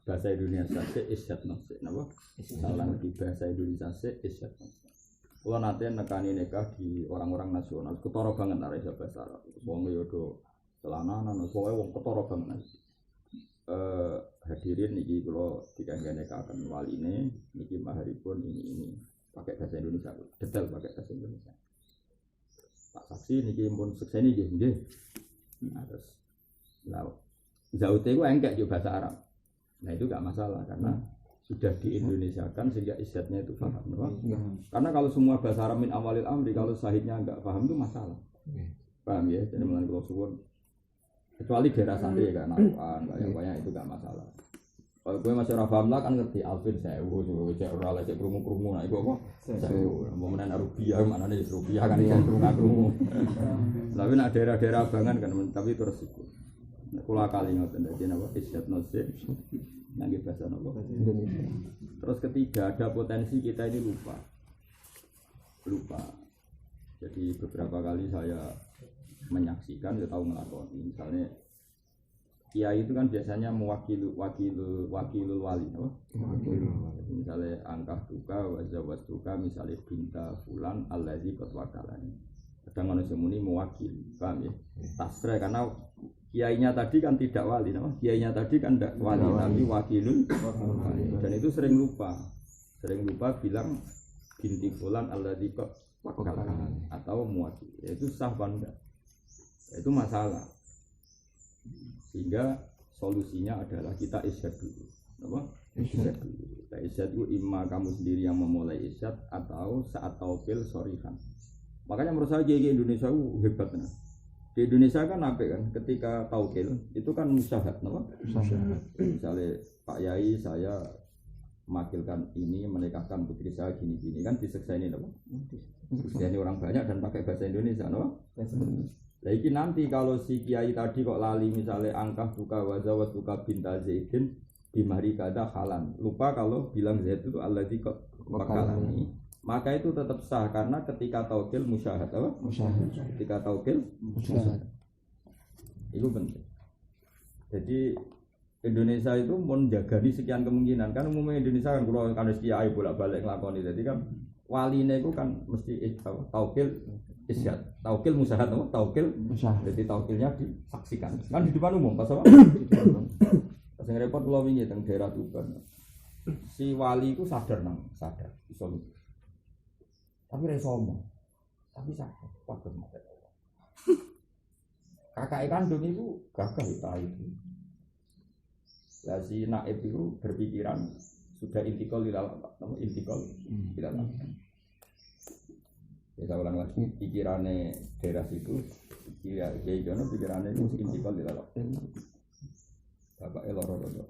Bahasa Indonesia se isyat nafsi, napa? Salah di bahasa Indonesia se isyat nafsi. Kalau nanti nekani nikah di orang-orang nasional, ketara banget nari bahasa Arab. Wong yo do celananan, pokoknya wong ketara banget. Hadirin niki kula dikangge nikahaken waline, niki maharipun ini pakai bahasa Indonesia, detail pakai bahasa Indonesia. Pak saksi niki pun sekseni nggih. Nah, terus zaute itu engkek juga bahasa Arab. Nah itu gak masalah karena sudah di Indonesia kan sehingga isyadnya itu paham. Karena kalau semua bahasa Arab min awalil amri kalau sahihnya enggak paham itu masalah. Paham ya? Jadi mulai kalau suwun kecuali daerah santri kayak naruhan kayak itu gak masalah. Kalau gue masih ora paham lah kan ngerti Alvin sewu cek ora lek krungu-krungu nah iku apa? Sewu. Momen rupiah maknane rupiah kan iso krungu-krungu. Tapi nek daerah-daerah abangan kan tapi terus iku. Kula kali ngoten dadi napa isyad nasib. Nangge bahasa napa? Indonesia. Terus ketiga ada potensi kita ini lupa. Jadi beberapa kali saya menyaksikan ya tahu ngelakoni misalnya kiai itu kan biasanya mewakili wakilul wali, no? Misalnya angkah duka, wazawat duka, misalnya binta fulan, allazi qad wakalani. Kadang manusia muni mewakili, paham ya? Tasreh karena kiainya tadi kan tidak wali, no? Kiainya tadi kan tidak wali, tapi wakilul wali. Dan itu sering lupa bilang binti fulan, allazi qad wakalani atau mewakili. Itu sah apa enggak? Itu masalah. Sehingga solusinya adalah kita isyad dulu. Apa? Isyad dulu. Kita isyad itu imma kamu sendiri yang memulai isyad atau saat taukil sorihan. Makanya menurut saya GG Indonesia hebat. Nah. Di Indonesia kan apa kan? Ketika taukil itu kan musyahad, apa? Musyahad. Misalnya Pak Yai saya memakilkan ini menikahkan putri saya gini-gini kan diseksaini apa? Diseksaini orang banyak dan pakai bahasa Indonesia, apa? Lagi nanti kalau si kiai tadi kok lali misalnya angkah buka wazawat buka binta Zaidin bimari kada halan lupa kalau bilang Zaid itu allazi kok bakalani maka itu tetap sah karena ketika taukil musyahad apa? Musyahad. Ketika taukil musyahad. Itu penting. Jadi Indonesia itu menjaga sekian kemungkinan kan umumnya Indonesia kan kalau kan kiai bolak-balik nglakoni jadi kan waline itu kan mesti taukil isyad, taukil musyahad, taukil musyahad. Jadi taukilnya disaksikan. Kan di depan umum, pas apa? Pas yang repot kalau wingi teng daerah Tuban. Si wali itu sadar iso. Tapi ra sombong. Tapi sadar, padha mate. Kakak kandung itu gagah itu. Lah si naib itu berpikiran sudah intikal Ya saya ulang lagi, pikirannya daerah situ, kiai Jono pikirannya itu intikal di dalam. Bapak elor-elor.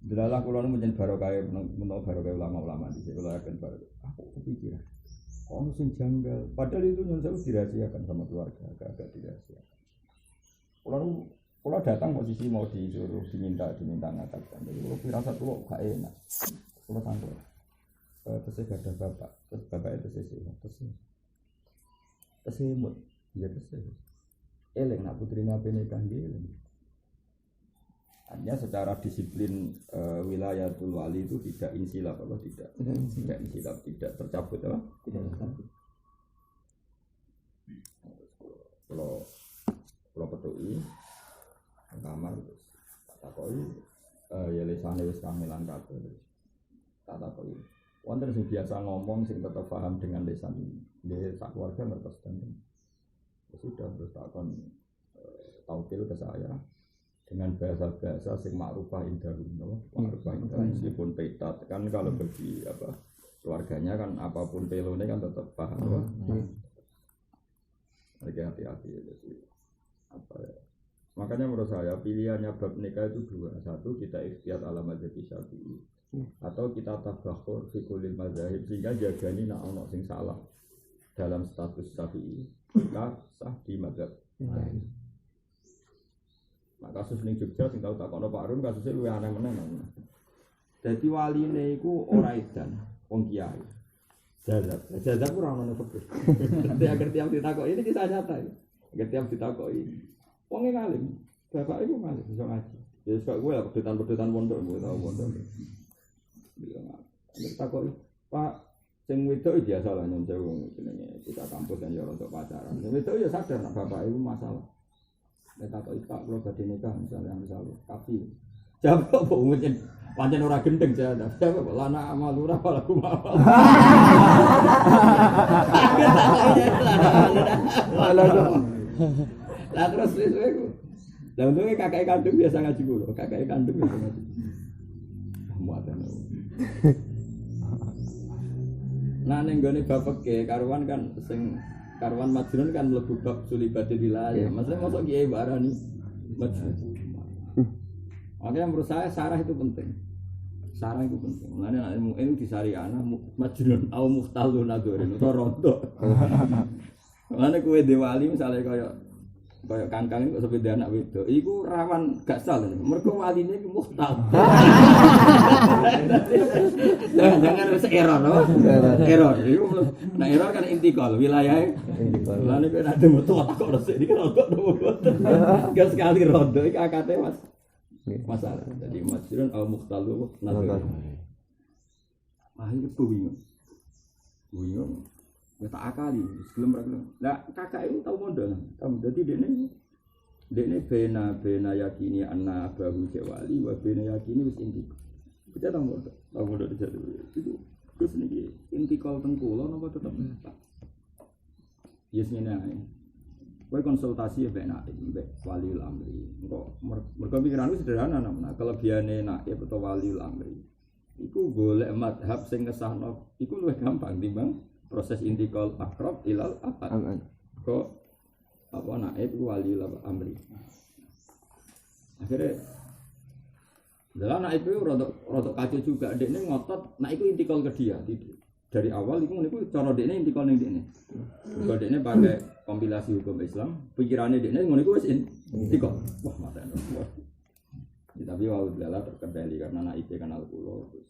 Delalah kulo nu menjen barokah menawa barokah ulama-ulama di sini kulo akan barokah. Aku kepikiran. Ono sing janggal. Padahal itu nyun sewu dirahasiakan sama keluarga, agak dirahasiakan. Kulo datang posisi mau disuruh diminta ngatakan. Jadi kulo pirasa kulo gak enak. Kulo tanggung. Terus gak ada bapak, terus bapak itu terus imut, ya terus eleng nak putrinya nikah eleng. Hanya secara disiplin wilayatul wali itu tidak insilaf atau tidak insilaf, tidak tercabut apa? Tidak tercabut. Kalau petui kamar terus tak takoi ya lesane wis kamilan kabeh. Tak takoi wonten sing biasa ngomong sing tetap paham dengan lisan nggih sak keluarga ngertos dan sudah terus takon taukil ke saya dengan bahasa sing ma'rufah indahum meskipun petat kan kalau bagi apa keluarganya kan apapun pelone kan tetap paham hati-hati jadi apa ya makanya menurut saya pilihannya bab nikah itu dua satu kita ikhtiyat ala mazhab Syafi'i atau kita tabakhur fi kulli mazahib sehingga jagani nak ono sing salah dalam status Syafi'i kita sah di mazhab lain. Nah kasus ning Jogja sing tau takono Pak Arun kasusnya luwih aneh meneh. Dadi waline iku ora edan wong kiai. Jazab ora ono fikih. Agar tiap ditakoki ini kisah nyata. Agar tiap ditakoki wong ngalim, bapak iku ngalim iso ngaji. Ya wis kok kowe lah pedutan pondok kowe tau pondok. Nek takoki, Pak, sing wedok biasa lah nyun sewu jenenge kita kampus kan ya untuk pacaran. Sing wedok ya sadar nek bapak iku masalah. Nek takoki Pak kula badhe nikah misalnya tapi Jawab kok ngucen pancen ora gendeng jawab. Jawab kok lana amal ora laku amal. Lah terus wis ku. Lah untungnya kakak kandung biasa ngaji kulo, kakak kandung biasa ngaji. Muatan. Nah ning gone bapak karuan kan sing karuan majnun kan mlebu bab sulibatil wilayah. Maksudnya mosok kiai barani majnun. Makanya menurut saya sarah itu penting. Sarah itu penting. Mulanya ilmu itu disari anak majnun au muhtalun adoren utawa rondo. Mulanya kowe dewali misalnya kaya kangkang kok sepeda anak wedok. Iku rawan gak salah. Mergo waline iku muhtal. Jangan wis error, no? Error. Iku nek error kan intikal wilayahe. Intikal. Mulane kowe nek metu kok resik iki rondo. Gak sekali rondo iki akate Mas. Masalah. Jadi masjidun al mukhtalu nazar. Itu bingung. Bingung. Ya tak akali, sebelum berapa. Nah kakak itu tahu modal. Jadi dia bena yakini anna abahu jawali, wa bena yakini wis inti. Kita tahu modal di situ. Itu terus nih intikal tengkulo, nopo tetap. Yes ni nih. Kau konsultasi mbak waliul amri. Mereka pikiranku sederhana namanya. Kelebihannya naib atau waliul amri. Iku golek madhab sing ngesahno. Iku lebih gampang timbang proses intikal akrab ilal abad. Kok apa naib waliul amri. Akhirnya dalam naib itu rodok kacau juga. Dekne ngotot. Naib itu intikal ke dia. Dari awal itu cara dekne intikal ning dekne. Kalau dekne pakai kompilasi hukum Islam, pikirannya dekne ngono iku wis intikal. Wah, mata. Ya, tapi walhamdulillah terkendali karena anak IP kenal kula terus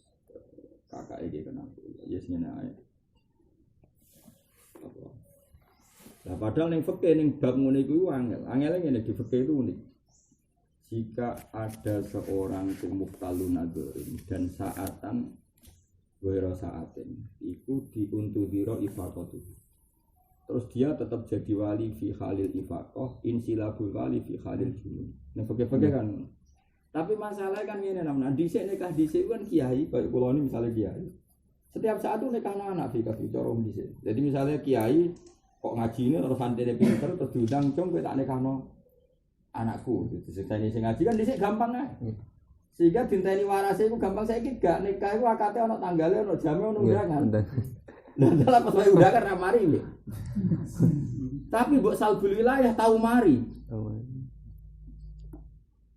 kakak iki kenal kula. Yes ngene ae. Nah, padahal ning fikih ning bab ngono iku angel. Angele ngene di fikih itu unik. Jika ada seorang muhtalun nadzorin dan saatan wira saatin iku diuntudiro ifaqatu. Terus dia tetap jadi wali fi khalil ifaqah, insilabul wali fi khalil junun. Nah, pakai kan. Tapi masalahnya kan ngene namanya dhisik nikah dhisik kan kiai, kayak kula ini misalnya kiai. Setiap saat tuh nikah anak fi cara dhisik. Jadi misalnya kiai kok ngajine terus santene pinter terus diundang cung kowe tak nikahno anakku. Disekseni sing ngaji kan dhisik gampang ae. Sehingga dinteni warase iku gampang saiki gak nikah iku akate ana tanggale ana jame ana undangan. Lah dalah pas wae undangan ra mari lho. Tapi mbok salbul wilayah tau mari.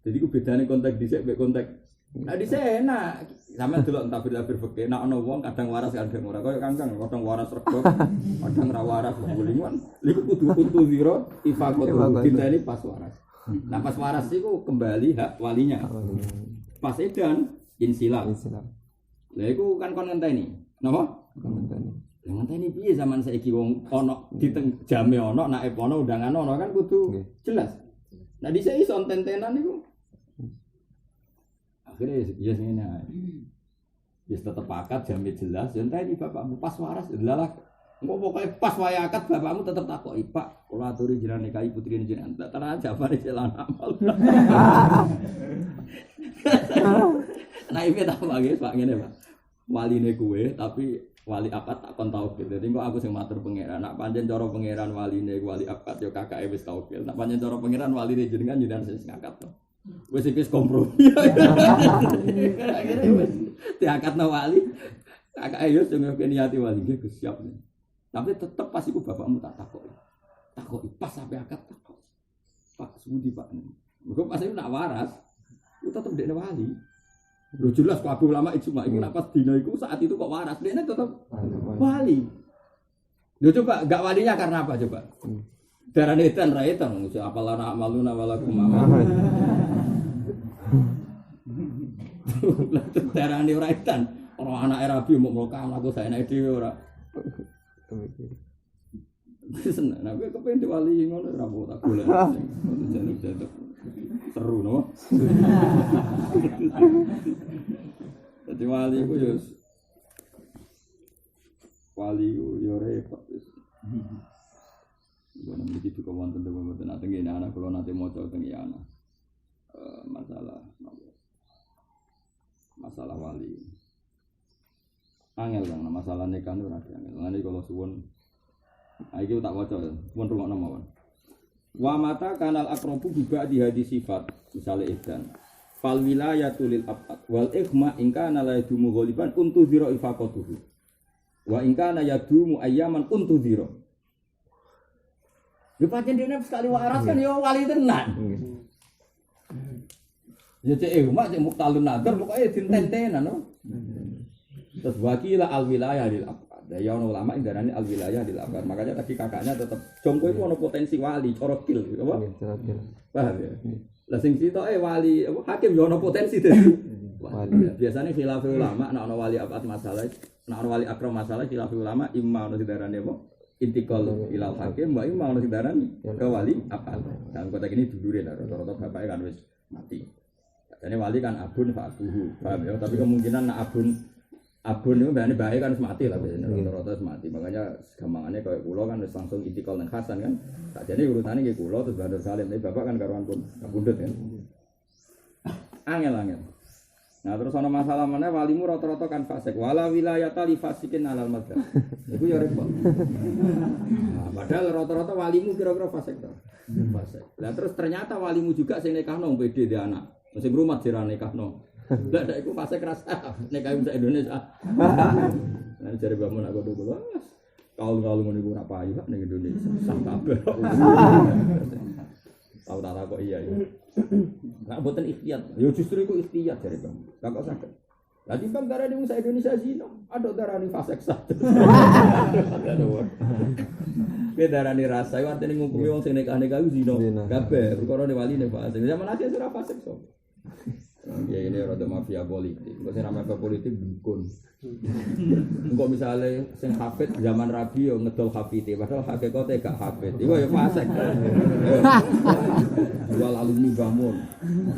Jadi ku bedane kontak dhisik mek kontak. Nah dhisik enak. Sampeyan delok tabir-tabir fikih nek ana wong kadang waras kadang ora kaya kangkang kadang waras rego kadang ra waras gulingan. Iku kudu untu zira ifaqatu dinteni pas waras. Nah pas waras iku kembali hak walinya. Pas edan insilab. Lah iku kan kon ngenteni. Napa? Ngenteni. Lah ngenteni piye zaman saiki wong ana di jame ana naib ana undangan ana kan kudu jelas. Nah dhisik iso tentenan niku. Akhirnya ya ngene ae. Wis tetep akad jame jelas, ya enteni bapakmu pas waras adalah engko pokoke pas wae akad bapakmu tetep takoki, Pak, kula aturi jenengan nikahi putri jenengan. Tenan jawabane celan amal. Nah iki tak lagi Pak ngene Pak. Waline kuwe tapi wali akad tak kon tauhid. Dadi kok aku sing matur pangeran. Nek pancen cara pangeran waline wali akad ya kakake wis tauhid. Nek pancen cara pangeran waline jenengan sing ngakad to. Wis iki kompromi. Akhire wis diakadno wali. Kakake yo sing niati wali iki siap. Tapi tetep pas iku bapakmu tak takoki. Takoki pas sampe akad takoki. Pak sudi Pak. Mergo pas iku nak waras, ku tetep dekne wali. Lho jelas kabeh ulama ijma iku nek pas dina iku saat itu kok waras, dekne tetep wali. Lho coba enggak walinya karena apa coba? Darane edan ra edan mesti apalana amaluna walakum amal. Darane ora edan, ora anake rabi mau mlokam aku saenake dhewe ora. Seneng, nek kepen diwali ngono ora mau tak golek. Seru no. Jadi wali ku yo repot wis. Ono iki juga wonten wonten nate ngene anak kula nate maca teng yana. Masalah napa? masalah wali. Angel kan masalah nikah itu ora angel. Lan iki kalau suwun iki tak waca ya, suwun rungokno mawon. Wa mata kanal akrobu juga di hadis sifat misalnya ihdan. Fal wilayatu lil abad wal ikhma in kana la yadumu ghaliban untu dhira ifaqatuhu. Wa in kana yadumu ayyaman untu dhira. Yo pancen dene sekali waras kan yo wali tenan. Ya cek ikhma cek muktalun nadar pokoke dinten-tenan no. Terus wakila al wilayah lil abad. Ya ono ulama yang darani al wilayah lil abad. Makanya tadi kakaknya tetap jongko itu ono potensi wali, corokil gitu apa? Paham ya? Lah sing sitoke wali apa hakim yo ono potensi dadi wali. Biasane khilaf ulama nek ono wali abad masalah, nek ono wali akram masalah khilaf ulama imma ono darani apa? Intikal ilal hakim wa imma ono darani ke wali abad. Dalam kota ini dulure rata-rata bapake kan wis mati. Jadi wali kan abun fa'buhu. Paham ya? Tapi kemungkinan nak abun itu berarti baik kan mati lah biasanya rata-rata mati. Makanya gampangannya kayak kula kan langsung intikal nang Hasan kan. Tak jadi urutannya kayak kula terus Bandur Salim. Tapi bapak kan karuan pun kabundut kan. Angel. Nah terus ana masalah mana walimu rata-rata kan fasik. Wala wilayata li fasikin alal madzhab. Iku ya repot. Nah, padahal rata-rata walimu kira-kira fasik to. Fasik. Lah terus ternyata walimu juga sing nikahno PD dhe anak. Sing rumah jira nikahno. Lah nek iku fasik rasa nikah sak Indonesia. Nah jare bamun aku dulu. Kaul-kaul ngono iku ora payu ning Indonesia. Sah kabeh. Tahu tak kok iya ya. Enggak boten ikhtiyat. Ya justru iku ikhtiyat jare Bang. Lah kok saged. Lah timbang darane wong Indonesia zina, ada darane fasik sah. Ke darane rasa iku artine ngukumi wong sing nikah-nikah zina. Kabeh perkara ne wali ne fasik. Zaman akhir ora fasik so. Ya ini rada mafia politik. Kok sing namanya politik dukun. Engko misale sing hafid zaman Rabi yo ngedol hafite, padahal hakikate gak hafid. Iku ya fasik. Jual alumni bangun.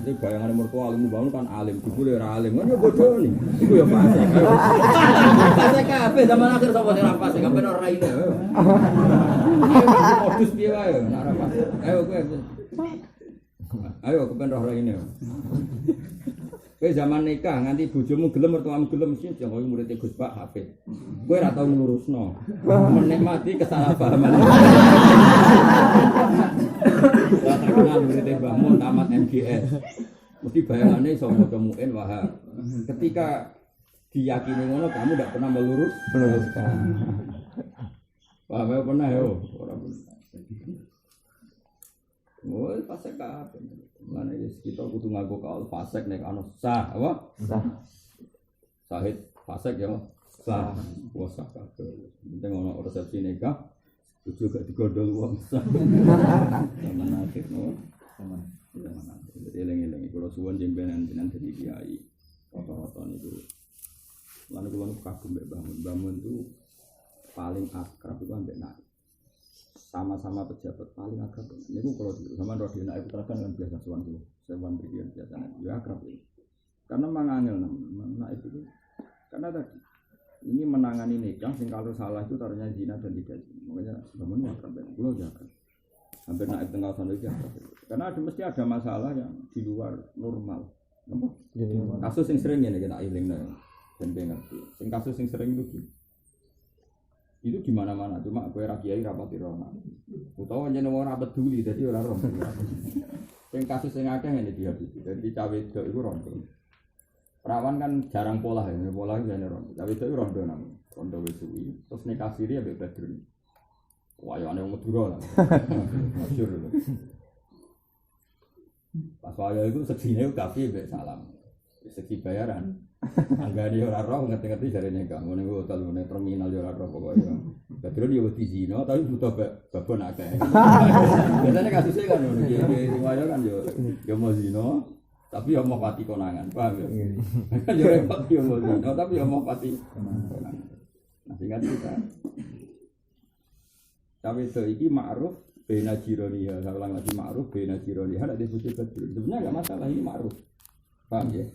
Iki bayangane mertua alumni bangun kan alim, dibule ora alim. Kan yo bodoh ni. Iku ya fasik. Fasik kabeh zaman akhir sapa sing ora fasik, sampeyan ora raine. Modus piye wae nek ora fasik. Ayo kowe. Ayo kepen roh raine. Kowe zaman nikah nganti bojomu gelem mertuamu gelem sih jangan kowe murid Gus Pak Hafid. Kowe ora tau ngurusno. Menikmati kesalahpahaman. Lah tak kenal murid Mbah Mun tamat MGS. Mesti bayangane iso maca muin wah. Ketika diyakini ngono kamu ndak pernah meluruskan. Wah, pernah yo, ora pernah. Oh, fasik kabeh. Mane wis kita kudu nganggo kaul fasik nek ana sah, apa? Sah. Sahid fasik ya. Sah. Wah sah kabeh. Penting ana resepsi nikah bojo gak digondol wong sah. Zaman akhir no. Zaman akhir. Eling-eling kula suwun jembenan jenengan dadi kiai. Rata-rata niku. Lan kula kagum mbek bangun itu paling akrab itu ambek nak. Sama-sama pejabat paling akrab. Niku kalau sama Rodina itu terus kan biasa suwan dulu. Sewan bikin biasanya. Ya akrab ini. Karena mangangel nah itu. Karena tadi ini menangani nikah sing kalau salah itu taruhnya zina dan tidak zina. Makanya bangun akrab ben. Kulo jaga. Hampir naik tengah sana itu akrab. Karena mesti ada masalah yang di luar normal. Apa? Kasus yang sering ini kita ilingna dan ngerti. Sing kasus yang sering itu di mana-mana, cuma kowe ra kiai rapati rono. Utawa jeneng ora peduli dadi ora rono. Sing kasus sing akeh ngene dia iki. Dadi cawe wedok iku rondo. Perawan kan jarang pola ya, pola iki jane rondo. Cawe wedok iku rondo nang. Rondo wis suwi. Terus nikah siri ambek Badrun. Wayane wong Madura lah. Masyhur lho. Pas waya iku sedine kafe mbek salam. Segi bayaran. Anggane ora roh ngerti-ngerti jarene gak ngene ku hotel ngene terminal yo ora roh pokoke. Badrun yo wedi zina tapi butuh babon akeh. Biasane kasusé kan ngono iki sing wayo kan yo mau zina tapi yo mau pati konangan. Paham ya? Kan yo repot yo mau zina tapi yo mau pati konangan. Nah singkat kita. Tapi itu iki ma'ruf bena jironiha, saya ulang lagi ma'ruf bena jironiha ada disebut Badrun. Sebenarnya enggak masalah ini ma'ruf. Paham ya?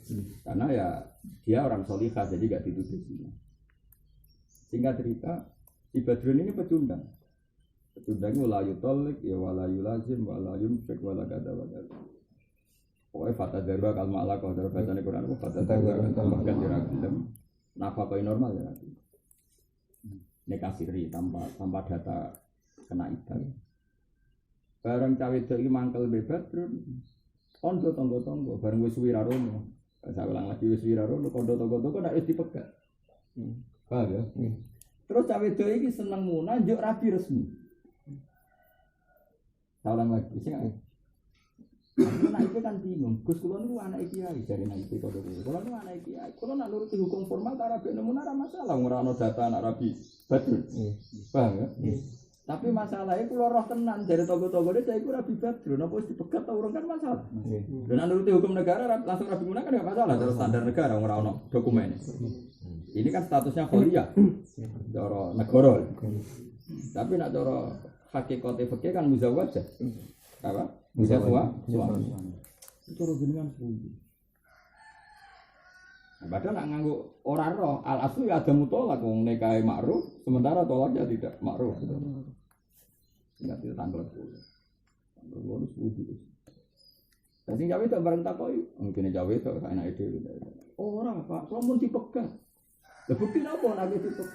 Karena ya dia orang solihah jadi gak dituduh zina. Singkat cerita, si Badrun ini pecundang. Pecundangnya wala yutolik, ya wala yulazim, wala yumfik, wala gada. Pokoknya fata darwa kalma Allah kalau darwa bacaan Quran itu fata darwa kalma ira gelem nafkah normal ya nanti. Nikah siri tanpa data kena iddah. Bareng cawe itu mangkel bebas terus kondo tonggo bareng wis wirarono. Saya ulang lagi wis wirarono kondo tonggo nek wis dipegat. Paham ya? Terus cawe itu iki seneng munah njuk rabi resmi. Saya ulang lagi sing anak itu kan bingung, Gus kula niku anake kiai dari anak itu kok kula. Kula niku anake kiai. Kula nak nuruti hukum formal ta rabi nemu ora masalah ora ono data anak rabi. Betul. Paham ya? Tapi masalahnya kula roh tenan dari tonggo-tonggone saya iku rabi badru. Napa wis dipegat ta urung kan masalah. Dan nuruti hukum negara langsung rabi munah kan enggak masalah terus standar negara ora ono dokumen. Ini kan statusnya kholiyah. Cara negara. Tapi nak cara hakikate fikih kan muzawwajah. Apa? Bisa suami. Itu jenengan pundi. Padahal nak nganggo ora roh, al aslu ya ada mutolak wong nikahe makruf, sementara tolaknya tidak makruf. Enggak ditanggal dulu. Tanggal dulu pundi. Tapi jawe tak bareng takoki, mungkin jawe tak enak ide. Ora, Pak, somun dipegat. Lah bukti napa nek dipegat?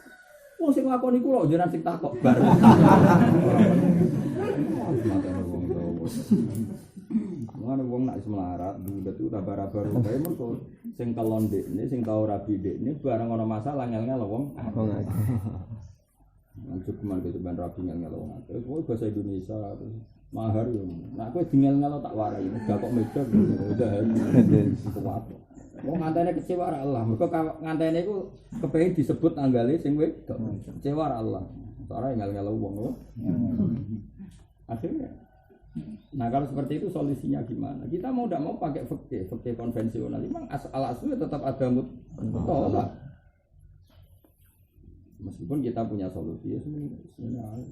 Wong sing ngakoni kula jenengan sing takok bareng. Mana wong nak semelarat, budak itu raba-raba rupai mereka sing kelon dekne, sing tau rabi dekne, barang ono masalah ngel-ngel wong. Lanjut kemana ke sebenarnya rabi ngel-ngel wong. Terus bahasa Indonesia, mahar yo. Nak kowe dingel-ngel tak warai, gak kok meja udah kuat. Wong ngantene kecewa ra Allah, mergo ngantene iku kepengin disebut tanggale sing wedok. Kecewa ra Allah. Ora ngel-ngel wong lho. Akhirnya nah kalau seperti itu solusinya gimana? Kita mau tidak mau pakai fikih konvensional. Memang al-aslu tetap ada mutolak. Meskipun kita punya solusi ya sebenarnya.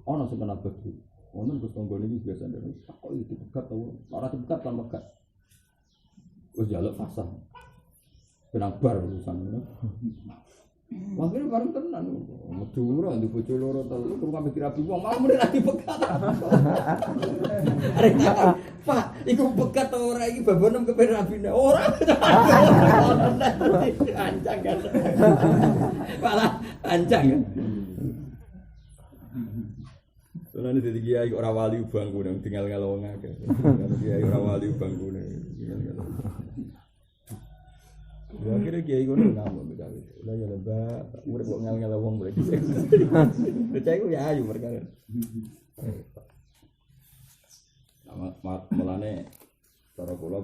Ono sing kena begitu. Ono Gus Tonggone iki biasa ndek kok iki dipegat to. Ora dipegat kan pegat. Wis jaluk fasah. Benang bar urusan. Makanya bareng tenan, Madura di bojo loro telu kurang mikir rabi wong malah mrene lagi pegat. Arek Pak, iku pegat ta ora iki babonem kepen rabine. Ora. Ancang kan. Malah ancang kan. Soalnya dadi kiai ora wali bangkune tinggal ngelong akeh. Kiai ora wali bangkune tinggal. Ya kira kiai ngono ngamuk becawe. Lah ya lebah, urip kok ngel-ngel wong boleh dhisik. Becak ku ya ayu perkara. Mulane cara kula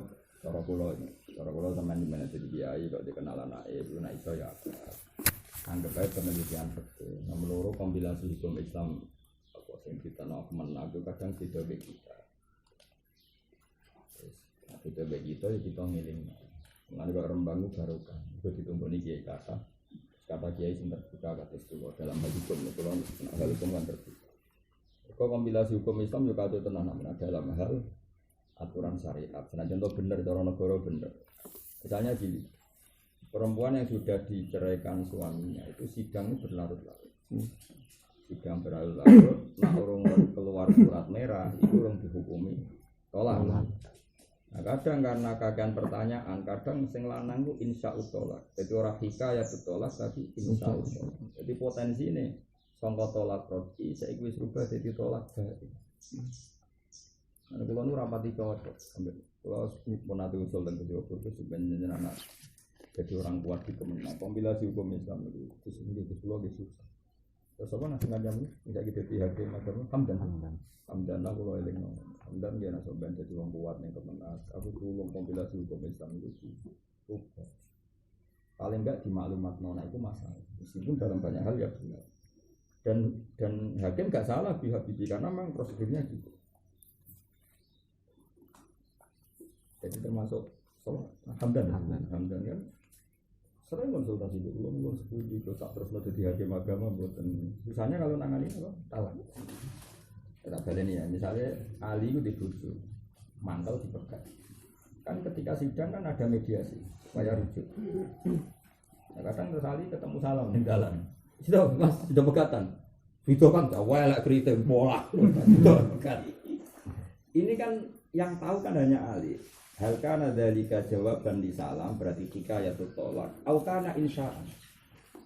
sampeyan dimana dadi kiai kok dikenal anake iku nek iso ya anggap ae penelitian fikih. Nomor loro kompilasi hukum Islam apa sing kita nak menaku kadang beda kita. Beda kita ya kita ngeling. Mengenai kok Rembang itu barokah, itu ditumpuni kiai kata kiai sing terbuka kata istiwa dalam hal hukum, kalau hal hukum kan terbuka. Kok kompilasi hukum Islam juga itu tenang dalam hal aturan syariat. Nah contoh benar, cara negara benar. Misalnya gini, perempuan yang sudah diceraikan suaminya itu sidangnya berlarut-larut. Sidang berlarut-larut, nah orang keluar surat merah itu orang dihukumi tolak. Nah kadang karena kakean pertanyaan, kadang sing lanang ku insya'ut tolak. Jadi ora hikayat tolak tapi insya'ut tolak. Jadi potensi ini sangka tolak roti saiki wis rubah dadi tolak bari. Ana kula nu rapati cocok sampe kula pun ate usul ten Jawa sebenarnya anak. Jadi orang kuat di kemenang. Kompilasi hukum Islam itu sesungguhnya kula ge susah. Terus apa nang ngajam iki kita pihak macam Hamdan aku lo eling Hamdan dia nak sobat jadi orang kuat nih kemenak. Aku tulung kompilasi hukum Islam itu super. Paling enggak di maklumat nona itu masalah. Meskipun dalam banyak hal ya benar. Dan hakim enggak salah pihak karena memang prosedurnya gitu. Jadi termasuk Hamdan kan sering konsultasi dulu, mungkin setuju tak terus lo jadi hakim agama buatan. Misalnya kalau nangani apa? Talak. Tak balik ini ya, misalnya Ali itu dibujuk, mantel dipegat. Kan ketika sidang kan ada mediasi, supaya rujuk. Nah, kadang terus Ali ketemu salam di jalan. Sudah mas, sudah pegatan. Itu kan awalnya kritik pola. Ini kan yang tahu kan hanya Ali. Hal kana dzalika jawaban li salam berarti hikayatut tolak. Au kana insya'an.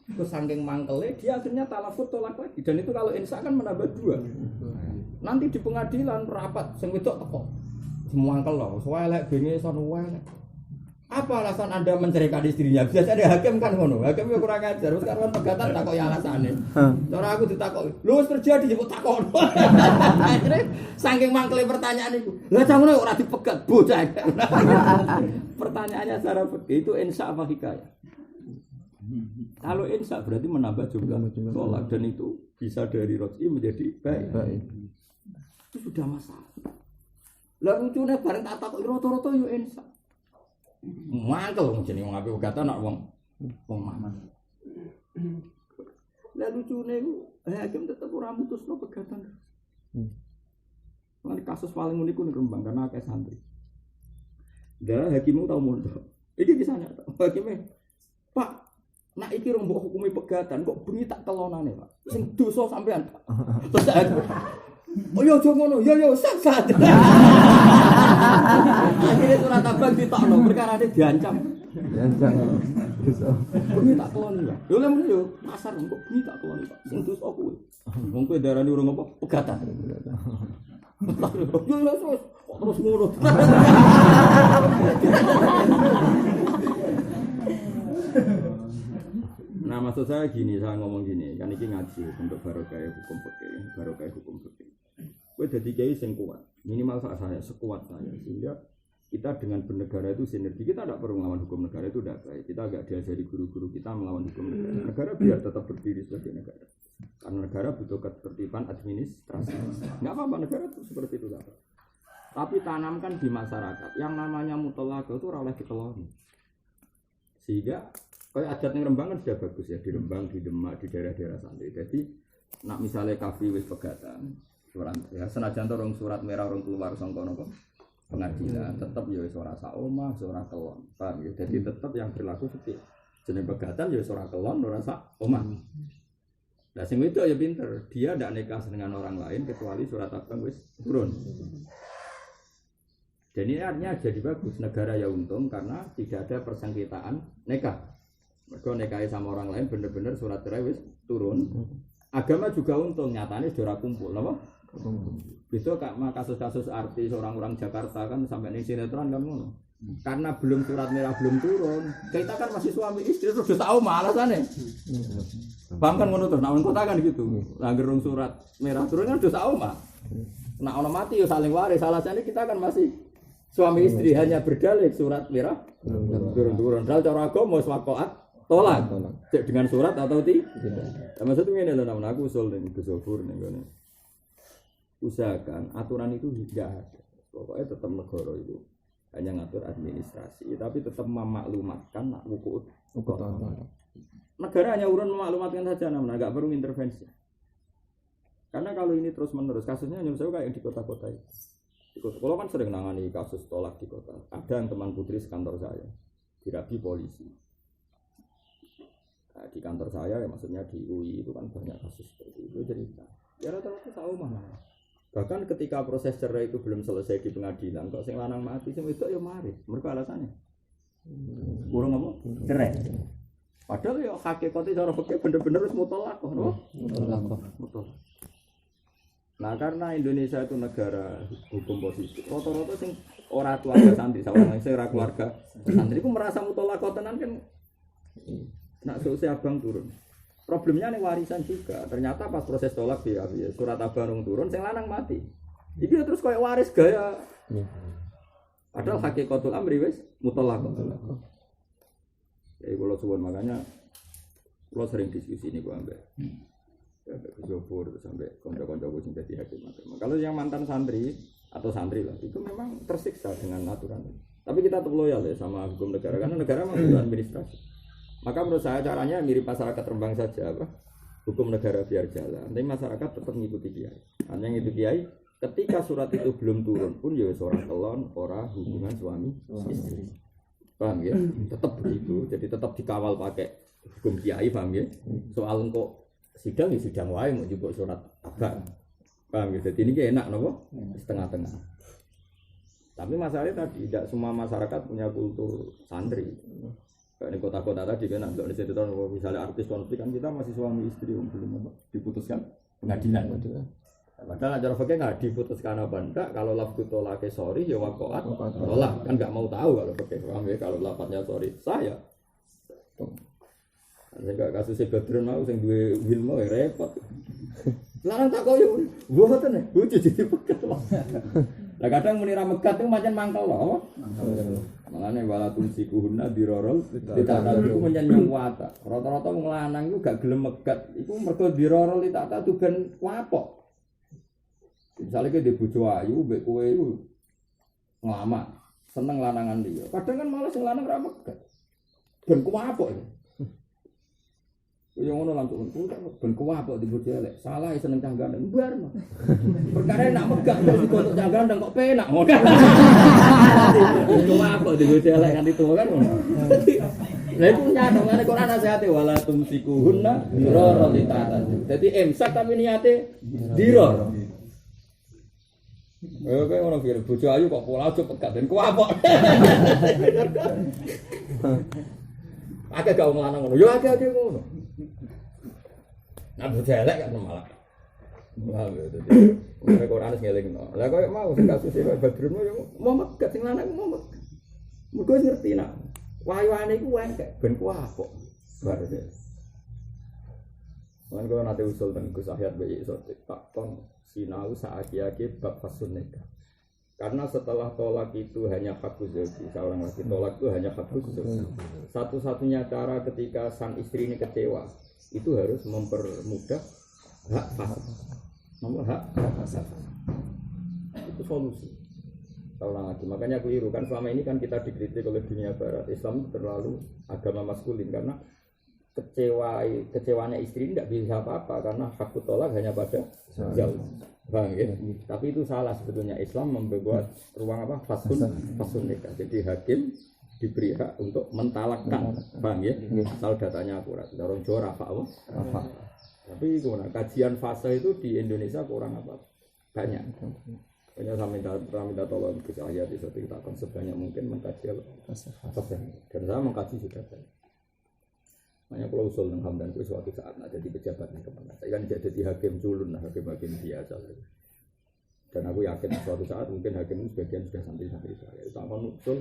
Itu saking mangkele dia akhirnya talafut tolak lagi dan itu kalau insya kan menambah 2. Nanti di pengadilan rapat sing wedok teko. Semangkel lho, soalnya bengi son wae. Apa alasan Anda menceraikan istrinya? Biasanya ada hakim kan ngono. Hakim yo kurang ajar, terus kan pegatan takoki alasane. Cara aku ditakoki, "Lho wis terjadi jebuk takon." Akhire saking mangkele pertanyaan iku. Lah jangan ora dipegat bocah. Pertanyaannya secara fikih itu insya apa hikayah? Kalau insya berarti menambah jumlah tolak dan itu bisa dari roj'i menjadi baik. Itu sudah masalah. Lah lucunya bareng tak takut roto-roto yo insya. Mangkel wong jenenge wong apik pegatan nak wong maman. Lah lucune iku hakim tetep ora mutusno pegatan. Lan kasus paling unik ku ning Rembang karena akeh santri. Darah hakimmu tau mondok. Iki bisa nyata. Hakime, Pak, nak iki rong mbok hukumi pegatan kok bengi tak telonane, Pak. Sing dosa sampean, Pak. Terus aku. Oh yo aja ngono, yo sat. Akhirnya surat abang ditokno perkara dia diancam. Dosa. Bengi tak teloni, Pak. Yo lemu yo pasar kok bengi tak teloni, Pak. Sing dosa kuwi. Wong kowe darani urung apa pegatan. Yo wis terus ngono. Nah maksud saya gini, saya ngomong gini, kan ini ngaji untuk barokah hukum fikih. Kowe dadi kiai sing kuat, minimal saya sekuat saya sehingga kita dengan bernegara itu sinergi. Kita tidak perlu melawan hukum negara itu tidak baik. Kita agak diajari guru-guru kita melawan hukum negara. Negara biar tetap berdiri sebagai negara. Karena negara butuh ketertiban administrasi. Enggak apa-apa negara itu seperti itu lah. Tapi tanamkan di masyarakat yang namanya mutolak itu ora oleh dikeloni. Sehingga kayak adat yang Rembang kan sudah bagus ya, di Rembang, di Demak, di daerah-daerah santri. Jadi nak misalnya kafi wis pegatan, surat ya senajan to surat merah orang keluar sangka napa pengadilan, tetap ya wis ora sak omah, ora kelon. Paham ya? Jadi tetap yang berlaku fikih. Jeneng pegatan ya wis ora kelon, ora sak omah. Lah sing wedok ya pinter, dia ndak nikah dengan orang lain kecuali surat abang wis turun. Dan ini artinya jadi bagus, negara ya untung karena tidak ada persengketaan nikah. Mereka nikah sama orang lain bener-bener surat cerai wis turun. Agama juga untung, nyatanya sudah kumpul, apa? Itu kasus-kasus artis orang-orang Jakarta kan sampai ning sinetron kan ngono. Karena belum surat merah belum turun, kita kan masih suami istri terus tahu alasannya. Bang kan ngono terus, nah kota kan gitu. Langgar surat merah turun kan dosa omah. Nah ono mati yo saling waris, alasannya kita kan masih suami istri hanya berdalih surat merah turun-turun. Dal cara agama wis waqaat tolak dengan surat atau tidak. Maksudnya ngene lho namanya aku usul ning Gusofur ning ngene. Usahakan aturan itu tidak ada. Pokoknya tetap negara itu hanya ngatur administrasi, tapi tetap memaklumatkan nak wukut. Negara hanya urun memaklumatkan saja, namanya nggak perlu intervensi. Karena kalau ini terus menerus, kasusnya menurut saya kayak di kota-kota itu. Kalau kan sering nangani kasus tolak di kota. Ada yang teman putri sekantor saya dirabi polisi. Nah, di kantor saya ya maksudnya di UI itu kan banyak kasus seperti itu cerita. Ya rata-rata tahu mana. Bahkan ketika proses cerai itu belum selesai di pengadilan, kok sing lanang mati sing wedok ya mari. Mergo alasannya kurang apa? Cerai. Padahal ya hakikate cara fikih bener-bener wis mutlak kok, no? Mutlak. Nah, karena Indonesia itu negara hukum positif. Rata-rata sing ora keluarga santri, sawangan sing ora keluarga santri ku merasa mutlak tenan kan nak selesai abang turun. Problemnya nih warisan juga. Ternyata pas proses tolak ya surat abang turun, sing lanang mati. Iki terus kayak waris gaya. Padahal hakikatul amri wis mutlak. Ya kalau suwun makanya kalau sering diskusi ini gua ambek. Ya Gusofur sampai kanca-kanca sing dadi hakim. Kalau yang mantan santri atau santri lah itu memang tersiksa dengan aturan. Tapi kita tetap loyal ya sama hukum negara karena negara memang itu administrasi. Maka menurut saya caranya mirip masyarakat Rembang saja apa? Hukum negara biar jalan. Tapi masyarakat tetap mengikuti kiai. Hanya ngikuti kiai ketika surat itu belum turun pun ya seorang kelon, ora hubungan suami istri. Paham ya? Tetap begitu. Jadi tetap dikawal pakai hukum kiai, paham ya? Soal kok sidang ya sidang wae mau jupuk surat abang. Paham ya? Jadi ini enak napa? Setengah-tengah. Tapi masalahnya tadi tidak semua masyarakat punya kultur santri. Kayak di kota-kota tadi kan, di situ misalnya artis konflik kan kita masih suami istri belum diputuskan pengadilan. Padahal acara fakir nggak diputuskan apa enggak. Kalau lafzu tolak sorry ya wakoat tolak kan nggak mau tahu kalau fakir kalau lafadznya sorry saya. Sehingga kasusnya Badrun mau sing duwe ilmu ya repot. Larang tak koyo, mboten nek bojo jadi pegat. Lah kadang muni ra megat itu macam mangkel lho. Malane wala tumsikuhunna dirorol ditata iku menyen wata. Rata-rata wong lanang iku gak gelem megat. Iku mergo dirorol ditata tu ben wapok. Misalnya ke di bojo ayu mbek kowe iku nglamak, seneng lanangan dia. Kadang kan malah sing lanang ra megat. Ben kuwapok. Yang ngono langsung ben kuwapok di bojo elek. Salah seneng canggane mbar. Perkara nak megat terus untuk canggane kok penak ngono. Kuwapok di bojo elek kan itu kan. Lah itu nyata ngene Quran nasihate wala tumsikuhunna diror litata. Dadi imsak tapi niate diror. Kayak ngono kira bojo ayu kok pola aja pegat ben kuwapok. Akeh gak wong lanang ngono. Yo akeh ngono. Nah bojo elek kan malah. Wah gitu. Nek Quran ngelingno. Lah koyo mau sing kasus e Badrun yo mau megat sing lanang mau megat. Mergo ngerti nak. Wayu-ane iku engkek ben kuwapok. Bare. Lan kok nate usul teng Gus Ahyad bayi iso tak ton sinau saaki-aki bab fasun nikah. Karena setelah tolak itu hanya hakuz zauji, seorang laki tolak itu hanya hakuz zauji. Satu-satunya cara ketika sang istri ini kecewa, itu harus mempermudah hak fasad. Nomor hak fasad. Itu solusi. Seorang laki. Makanya keliru kan selama ini kan kita dikritik oleh dunia barat. Islam terlalu agama maskulin karena kecewanya istri tidak bisa apa-apa karena hak tolak hanya pada jauh. Bang, ya? Tapi itu salah sebetulnya. Islam membuat ruang apa? Fasun nikah. Jadi hakim diberi hak untuk mentalakkan. Bang, ya? Asal datanya akurat. Dorong Jawa rafa apa? Tapi gimana? Kajian fase itu di Indonesia kurang apa? Banyak. Makanya saya minta tolong ke saya di suatu kita akan sebanyak mungkin mengkaji fase. Dan saya mengkaji sudah banyak. Makanya kalau usul dengan Hamdan itu suatu saat nak jadi pejabat nih kemana? Saya kan jadi hakim culun, hakim biasa. Dan aku yakin suatu saat mungkin hakim sebagian sudah santri-santri saya. Itu akan usul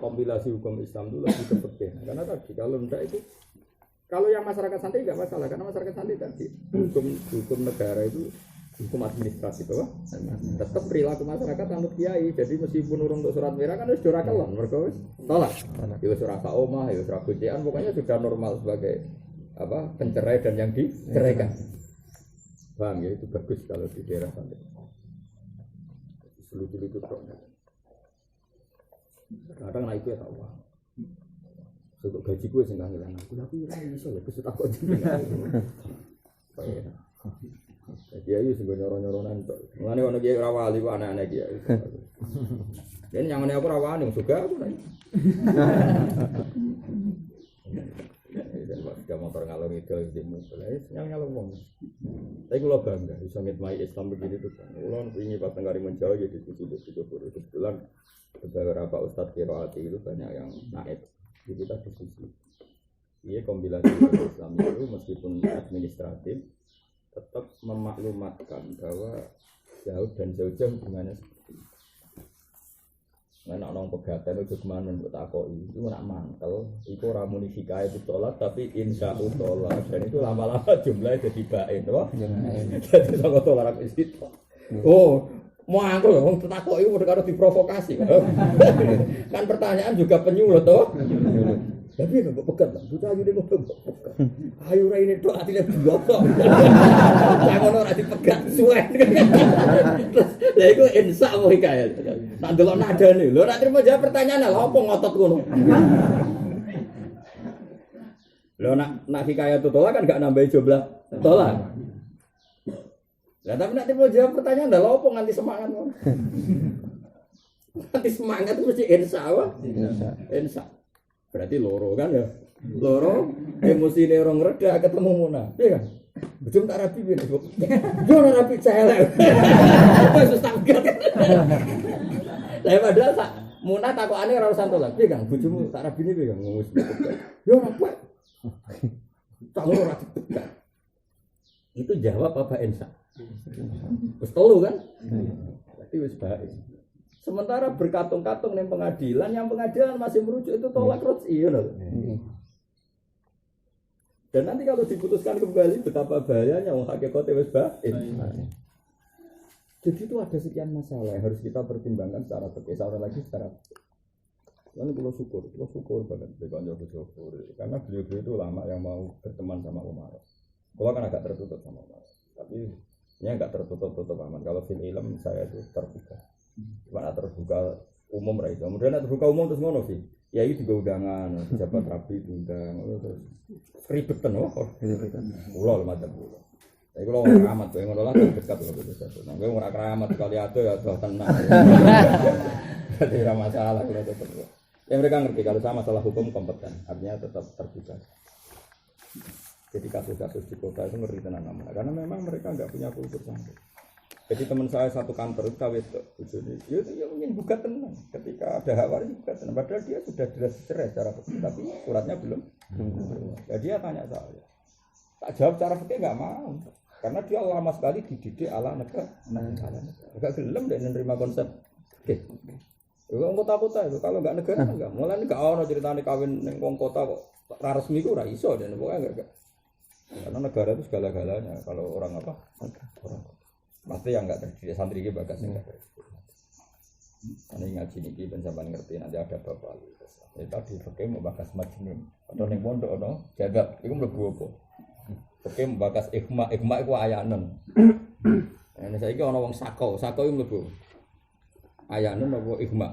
kompilasi hukum Islam itu lebih kepenting. Karena tadi kalau tidak itu, kalau yang masyarakat santri tidak masalah karena masyarakat santri tadi hukum negara itu hukum administratif, apa? Tetap perilaku masyarakat anut kiai. Jadi meskipun urung untuk surat merah kan sudah kelon, mereka tolak. Itu surat omah, itu surat kucian, pokoknya sudah normal sebagai apa pencerai dan yang diceraikan. Paham ya, itu bagus kalau di daerah santri. Seluruh itu kok. Kadang naik itu ya tahu. Untuk gaji gue sih nggak ngilang. Aku iso ya, kesut aku juga. Kiai sing nyoro-nyoronan tok. Mulane ono kiai ora wali kok anak-anak kiai. Den nyangone aku ora wani juga aku. Dan waktu motor ngalor itu di mulai nyang ngalor wong. Tapi kula bangga bisa ngitmai Islam begini tuh. Kula ingin pas tenggari menjauh jadi itu kebetulan beberapa ustadz qiraati itu banyak yang naib. Jadi kita diskusi. Iya kombinasi Islam itu meskipun administratif tetap memaklumatkan bahwa jauh dan jauh-jauh gimana seperti itu. Nah, orang pegatan itu kemana untuk takoi itu nak mantel, itu ramuni hikayah itu tolak tapi insya Allah tolak dan itu lama-lama jumlahnya jadi baik, wah. Jadi sangat tolak itu. Oh, mau aku loh, takoi itu udah harus diprovokasi. Kan pertanyaan juga penyulut, toh. Tapi enggak pegat lah, buta ayu dia ngomong pegat. Ayu rai ini doa tidak blokok. Jangan orang dipegat suwen. Terus, ya itu insya Allah hikayat. Tak delok nada nih, lo nak terima jawab pertanyaan lah, apa ngotot kono? Lo nak hikayat itu tolak kan enggak nambahin jumlah tolak. Lah tapi nak terima jawab pertanyaan lah, apa nganti semangat kono? Nganti semangat itu mesti insya Allah. Insya. Berarti loro kan ya, loro emosi ini orang reda ketemu Muna, iya kan? Betul tak rapi ini, jangan rapi celek, apa susah banget. Lah padahal sak munah takokane ora urusan tolak. Piye Kang, bojomu tak rabine piye Kang? Wis. Yo ora kuat. Tak ora tekan. Itu jawab apa Ensa? Wis telu kan? Berarti wis baik. Sementara berkatung-katung ning pengadilan, yang pengadilan masih merujuk itu tolak rotsi ya loh. Dan nanti kalau diputuskan kembali betapa bahayanya wong hakikate wis baik. Jadi itu ada sekian masalah yang harus kita pertimbangkan secara fikih, secara lagi secara. Lalu kalau syukur banget dengan syukur, karena beliau itu lama yang mau berteman sama Umar. Kalau kan agak tertutup sama Umar, tapi ini agak tertutup aman. Kalau film ilm saya itu terbuka, cuma terbuka umum lah itu. Kemudian terbuka umum terus ngono sih. Ya itu juga undangan, pejabat rapi diundang, terus ribetan pulau macam pulau. Tapi kalau orang keramat, yang ngono lah dekat loh bisa. Nah, gue orang keramat kali ada ya tuh tenang. Jadi tidak masalah kalau tetap. Ya mereka ngerti kalau sama masalah hukum kompeten, artinya tetap terbuka. Jadi kasus-kasus di kota itu ngeri tenan namanya, karena memang mereka nggak punya kultur sampai. Jadi teman saya satu kantor itu kawet itu ya mungkin buka tenang. Ketika ada hak waris buka tenang. Padahal dia sudah jelas cerai secara fikih, tapi suratnya belum. Ya dia tanya saya, tak jawab secara fikih nggak mau. Karena dia lama sekali dididik ala negara, agak gelem dan menerima konsep. Oke, wong kota-kota itu kalau nggak negara enggak. Mulai nggak ono ceritanya kawin neng wong kota kok resmi itu ora iso dan pokoknya enggak. Karena negara itu segala-galanya. Kalau orang apa? Orang pasti yang nggak terdidik santri ini bagas enggak. Ini ngaji niki ben sampean ngerti nanti ada bapak lu. Tadi pakai mau bagas majnun atau neng pondok ono jaga iku mlebu apa? Oke, membakas ikhma itu ayanan. Ini saya kira orang sako itu mlebu. Ayanan apa ikhma?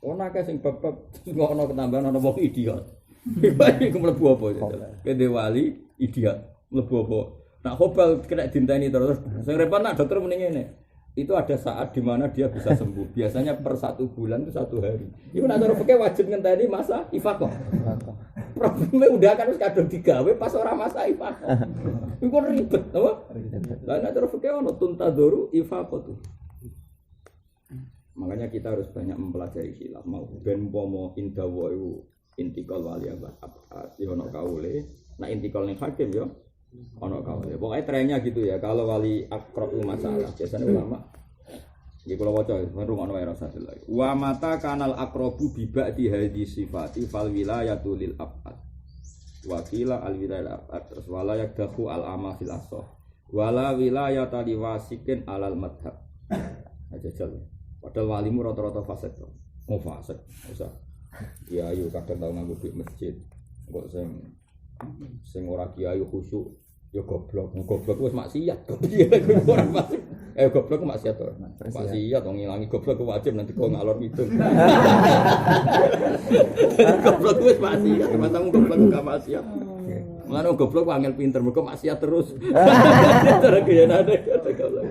Orang akeh sing bab-bab ngono ketambahan ana wong idiot. Iku mlebu apa? Kene wali idiot mlebu apa? Nak hobal kena dinteni terus. Sing repot nak dokter muni ngene. Itu ada saat di mana dia bisa sembuh. Biasanya per 1 bulan itu 1 hari. Iku nak cara fikih wajib ngenteni masa ifaqah. Problemnya udah kan wis kadung digawe pas ora masa ifaqah. Iku ribet, apa? Lah nek cara fikih ono tuntadoru ifaqah tuh. Makanya kita harus banyak mempelajari khilaf. Mau ben umpama indawa iku intikal wali abad yo ono kaule. Nek intikal ning hakim yo ono kaule. Pokoke trennya gitu ya. Kalau wali akrab masalah biasanya ulama. Iki kula waca ngrungokno wae rasa lagi. Wa mata kanal akrabu bi ba'di hadhi sifati fal wilayatu lil abad. Wa qila al wilayah abad terus wala yakdahu al ama fil asah. Wala wilayata liwasikin alal madhab. Aja jal. Padahal walimu rata-rata fasik to. Oh fasik. Usah. Ya ayo kadang tau nganggo duit masjid. Kok sing ora kiai khusyuk ya goblok wis maksiat. Piye ora fasik. Goblok maksiat to. Maksiat wong ngilangi goblok wajib nanti kok ngalor ngidul. Goblok wis maksiat, matamu goblok gak maksiat. Mulane goblok angel pinter mergo maksiat terus. Cara kiyenane kata goblok.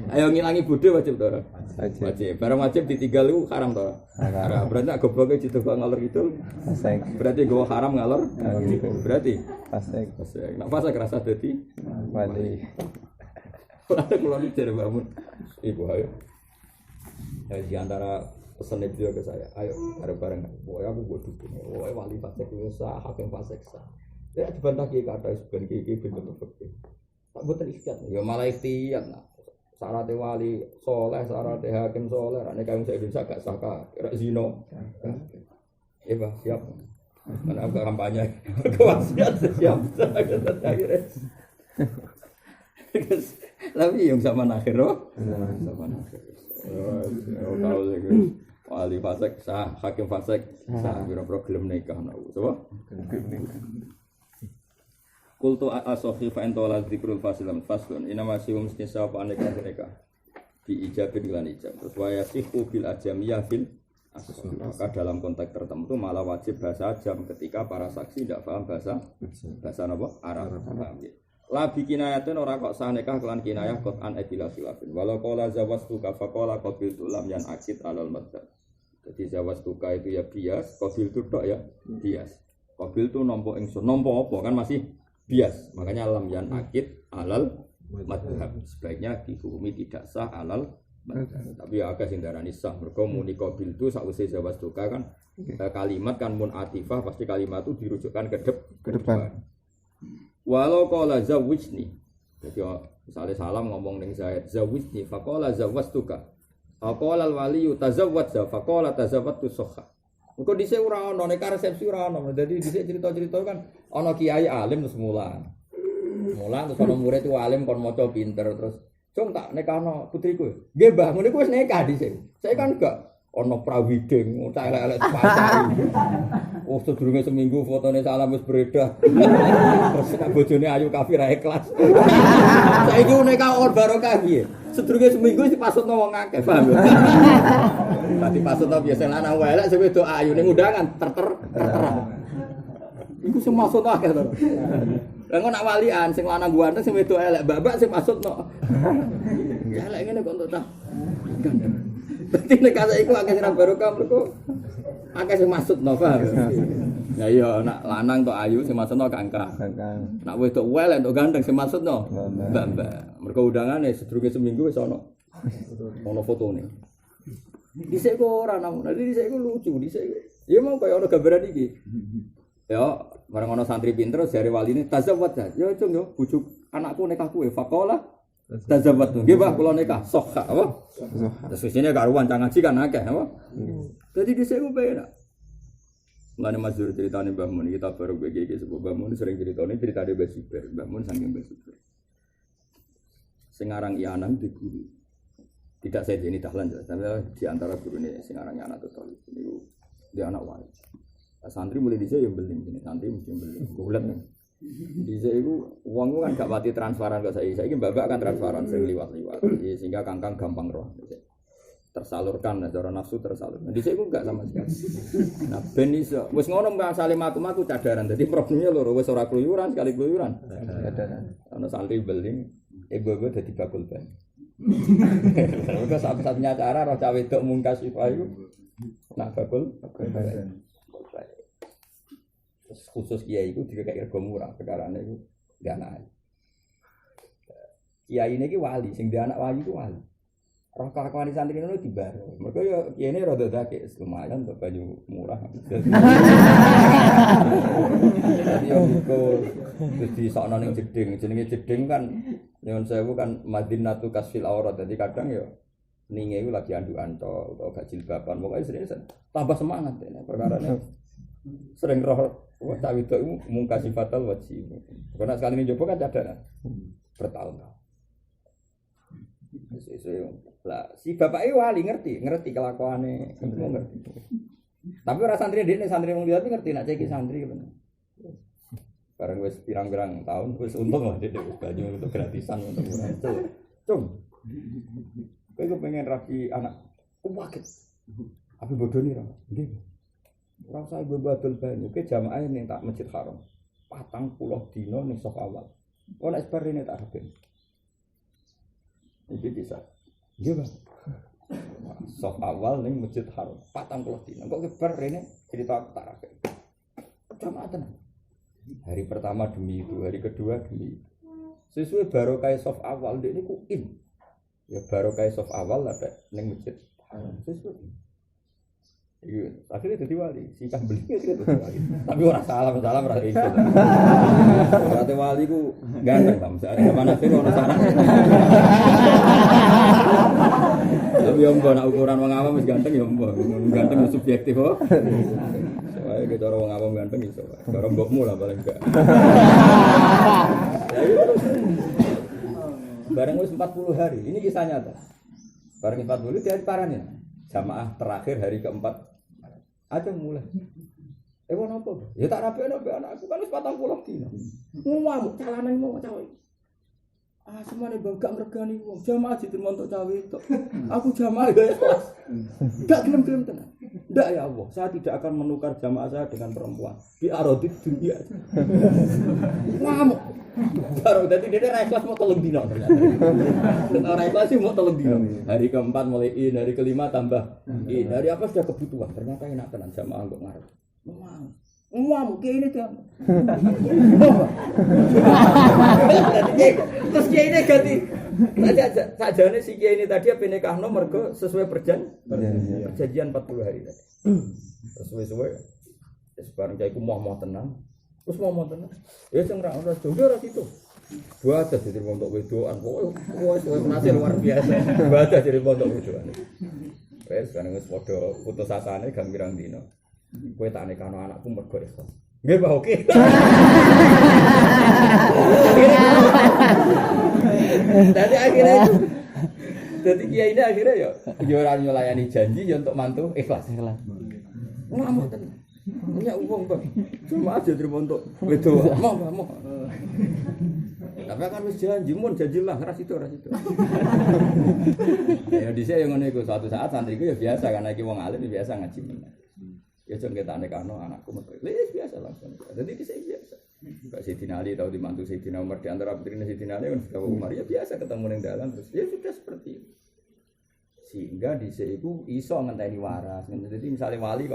Ayo ngilangi bodho wajib to ora? Wajib. Barang wajib ditinggal iku haram to. Haram. Berarti gobloke dicoba ngalor ngidul. Fasik. Berarti gowo haram ngalor. Berarti fasik. Nek fasik rasa dadi wali. Ada kalau ni cari bangun, ibu ayo. Di antara pesan itu ke saya, ayo bareng-bareng. Boy aku buat dukung. Boy wali fasik itu sah, hakim fasik sah. Ya dibantah kata sebenarnya kiki betul betul. Tak buat terikat. Ya malah ikhtiar nak. Syaratnya wali soleh, syaratnya hakim soleh. Ane kamu saya Indonesia gak saka, kira zino. Iya siap. Mana aku kampanye. Kewasiat siap. Akhirnya. Tapi yang zaman akhir zaman akhir. Tahu lagi. Wali fasik sah, hakim fasik sah. Biro problem nikah nau. Coba. Kultu asofi fa entola dzikrul fasilam faslun. Ina masih mesti sapa nikah nikah. Di ijabin lan ijab. Terus wayasihu bil ajamiyah bil asal. Maka dalam konteks tertentu malah wajib bahasa ajam ketika para saksi tidak paham bahasa apa? Arab. Labi kinayatun ora kok sah nikah kelan kinayah qad an adila khilafin. Walau qala zawastuka faqala qabiltu lam yan aksid alal madhab. Jadi zawastuka itu ya bias, qabiltu tok ya bias. Qabiltu nampa ingsun, nampa apa kan masih bias. Makanya lam yan akid alal madhab. Sebaiknya dihukumi tidak sah alal Tapi ya akeh sing darani sah mergo muni qabil tu sakwise zawastuka kan kalimat kan mun atifah pasti kalimat itu dirujukkan ke depan. Walau qala zawijni. Jadi misalnya salam ngomong ning Zaid zawijni faqala zawastuka. Faqala al-wali tazawwad faqala tazawwadtu sokha. Engko dhisik ora ana nek resepsi ora ana. Dadi dhisik cerita-cerita kan ana kiai alim terus mulang. Mulang terus ana murid ku alim kon maca pinter terus cung tak nekano putriku. Nggih Mbah, ngene ku wis nikah dhisik. Saya kan enggak ana prawiding, cah elek-elek pasari. Oh, sedurunge seminggu fotone salam wis beredar. Terus nek bojone ayu kafir ae kelas. Saiki nikah or barokah piye? Sedurunge seminggu dipasutno wong akeh, paham ya? Dadi pasutno biasa lanang wae elek sing wedok ayu ning undangan terter. Iku sing maksud akeh to. Lah kok nak walian sing lanang ganteng sing wedok elek babak sing maksudno. Ya elek ngene kok entuk ta. Dadi nek kaya iku akeh sing barokah mergo akeh sing maksudno, paham. Ya iya nak lanang tok ayu sing maksudno kangkang. Nak wedok elek entuk ganteng sing maksudno mbak-mbak. Mergo undangane sedurunge seminggu wis ana fotone. Dhisik kok ora namun, dhisik kok lucu, dhisik. Ya mau kaya ana gambaran iki. Ya, bareng ana santri pinter jare waline tazawwad. Ya cung yo bujuk anakku nikah kowe. Faqala tazawwad. Nggih, Pak, kula nikah. Sokha apa? Terus sesine karuan cang ngaji kan akeh apa? Dadi dhisik ku penak. Mulane masyhur critane Mbah Mun kita baru iki sebab Mbah Mun sering critane Mbah Siber. Mbah Mun saking Mbah Siber. Sing aran Ianang di guru. Tidak saya ini dahlan tapi di antara guru ini sing aran anak total niku dia anak wali. Santri mulai dhisik ya beling ini santri mesti beling. Bulet nih. Dhisik iku wong kan gak pati transparan kok saiki. Saiki mbak-mbak kan transparan sing liwat-liwat. Sehingga kangkang gampang roh. Tersalurkan cara nafsu tersalurkan. Dhisik iku gak sama sekali. Nah ben iso wis ngono masale maku cadaran. Dadi problemnya loro wis ora kluyuran sekali kluyuran. Cadaran. Ana santri beling ibu-ibu dadi bakul ban. Mergo satu-satunya cara roh cawe wedok mungkas iku nak bakul ban. Khusus kiai itu juga kayak rego murah perkarane iku gak anak. Kiai ini ki wali, sing dia anak wali itu wali. Roh kelakuan santri ngono dibar. Mergo yo kiai ini rada dake lumayan untuk baju murah. Jadi yo iku terus disokno ning jeding, jenenge jeding kan nyuwun sewu kan Madinatu Kasfil Aurat. Dadi kadang yo ninge iku lagi andukan to utawa gak jilbaban. Pokoke sering tambah semangat perkarane. Sering roh tak wedok iku mungkasi fatal wajib. Karena sekali ini coba kan cadaran bertahun-tahun. Lah si bapake wali ngerti kelakuane, ngerti. Tapi ora santri dene santri wong liya ngerti nek cek santri bener. Bareng wis pirang-pirang tahun wis untung lah dene wis banyu untuk gratisan untuk muncul. Cung. Kowe pengen rapi anak waket. Apa bodoni ra? Nggih. Ora usah ibu badul banyu ke jamaah ning tak Masjid Haram. 40 dina ning sok awal. Kok nek seperine tak rapi. Iki bisa. Nggih, Bang. Sok awal ning Masjid Haram 40 dina. Kok kebar rene cerita aku tak rapi. Jamaah tenan. Hari pertama demi itu, hari kedua demi itu. Sesuai barokah sof awal ndek niku in. Ya barokah sof awal ada ning Masjid Haram. Sesuai. Iya, akhirnya jadi wali, si kah beli akhirnya jadi wali. Tapi orang salam ora iso. Berarti wali ku ganteng ta, misalnya zaman akhir ono saran. Tapi yo mbok nak ukuran wong awam wis ganteng yo mbok, ganteng subjektif kok. Soale kita orang wong awam ganteng iso. Karo mbokmu lah paling enggak. Bareng wis 40 hari, ini kisah nyata. Bareng 40 dia parane. Jamaah terakhir hari keempat aja mulai. Ewan apa? Ya tak rapi anakku kan wis 40 dina. Ngomong calanan mau cawe. Semane gak ngregani wong. Jamaah diterima untuk cawe tok. Aku jamaah ya ikhlas. Enggak gelem-gelem tenan. Ndak ya Allah, saya tidak akan menukar jamaah saya dengan perempuan. Di arodit dunia. Ngamuk. Baru dadi dene ra ikhlas mau 3 dina ternyata. Ora ikhlas sih mau 3 dina. Hari keempat mulai in, hari kelima tambah in. Hari apa sudah kebutuhan. Ternyata enak tenan jamaah kok ngarep. Memang. Ngomong ini dia. Terus kiai ini ganti. Sajane si kiai ini tadi apa nikahno mergo sesuai perjanjian 40 hari tadi. Sesuai. Wis bareng kiai ku mau tenang. Terus mau tenang. Ya sing ra ono ora situ. Buat jadi pondok wedoan, pokoknya masih luar biasa. Buat jadi pondok wedoan. Wes kan wis padha putus asane gambirang dino. Kowe tak nekano anakku mergo ikhlas. Nggih, Pak, oke. Dadi akhirnya itu. Dadi kiai ini akhirnya ya ora nyolayani janji ya untuk mantu ikhlas. Ngomong tenan. Punya uang Bang. Cuma aja terima untuk wedoan. Mau. Tapi kan wis janji lah ras itu. Ya dhisik yo ngene iku suatu saat santriku ya biasa karena iki wong alim biasa ngaji meneh. Ya jan ketak nekano anakku metu. Wis biasa langsung. Dadi dhisik biasa. Kak Sidina Ali tahu dimantu Sidina Umar di antara putrine Sidina Ali kan sudah Umar ya biasa ketemu ning dalan terus ya sudah seperti itu. Sehingga dhisik iku iso ngenteni waras. Jadi misalnya wali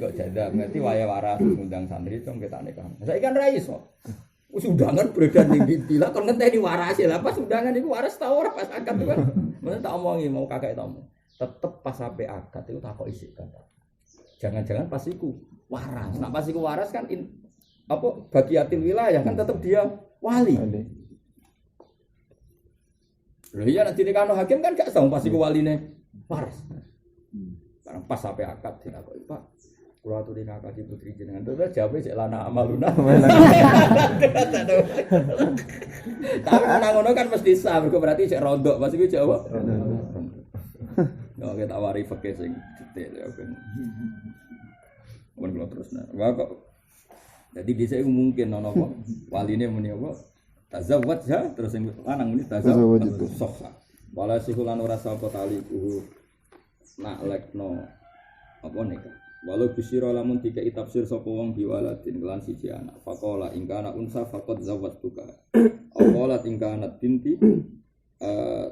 kok janda ngerti waya waras ngundang santri cung ketak nekano. Saiki kan ra iso. Wis undangan beredar ning ndi lah kon ngenteni warase lah pas undangan iku waras ta ora pas akad kan. Mun tak omongi mau kakek tamu. Tetep pas sampai akad itu takok isik kata. Jangan-jangan pas iku waras. Nah pas iku waras kan bagiatil wilayah kan tetep dia wali. Lha iya nek dinikahno hakim kan gak sah pas iku waline waras. Barang pas sampai akad ditakoki, Pak. Kula aturi ngakadi putri jenengan terus jawabe sik lana amaluna. Tapi ngono kan mesti sah, mergo berarti sik rondok, pas iku jawab. Yo kita wari fikih sing detail ya kan. Mun kula terusna. Wah kok jadi dhisik mungkin ana apa? Waline muni apa? Tazawwaj ya terus sing lanang muni tazawwaj itu sahha. Wala sihulan ora sapa taliku nak lekno apa nikah. Walau bisyira lamun tiga tafsir sapa wong biwaladin kelan siji anak. Faqala in kana unsa faqad zawwatuka. Aqala in kana binti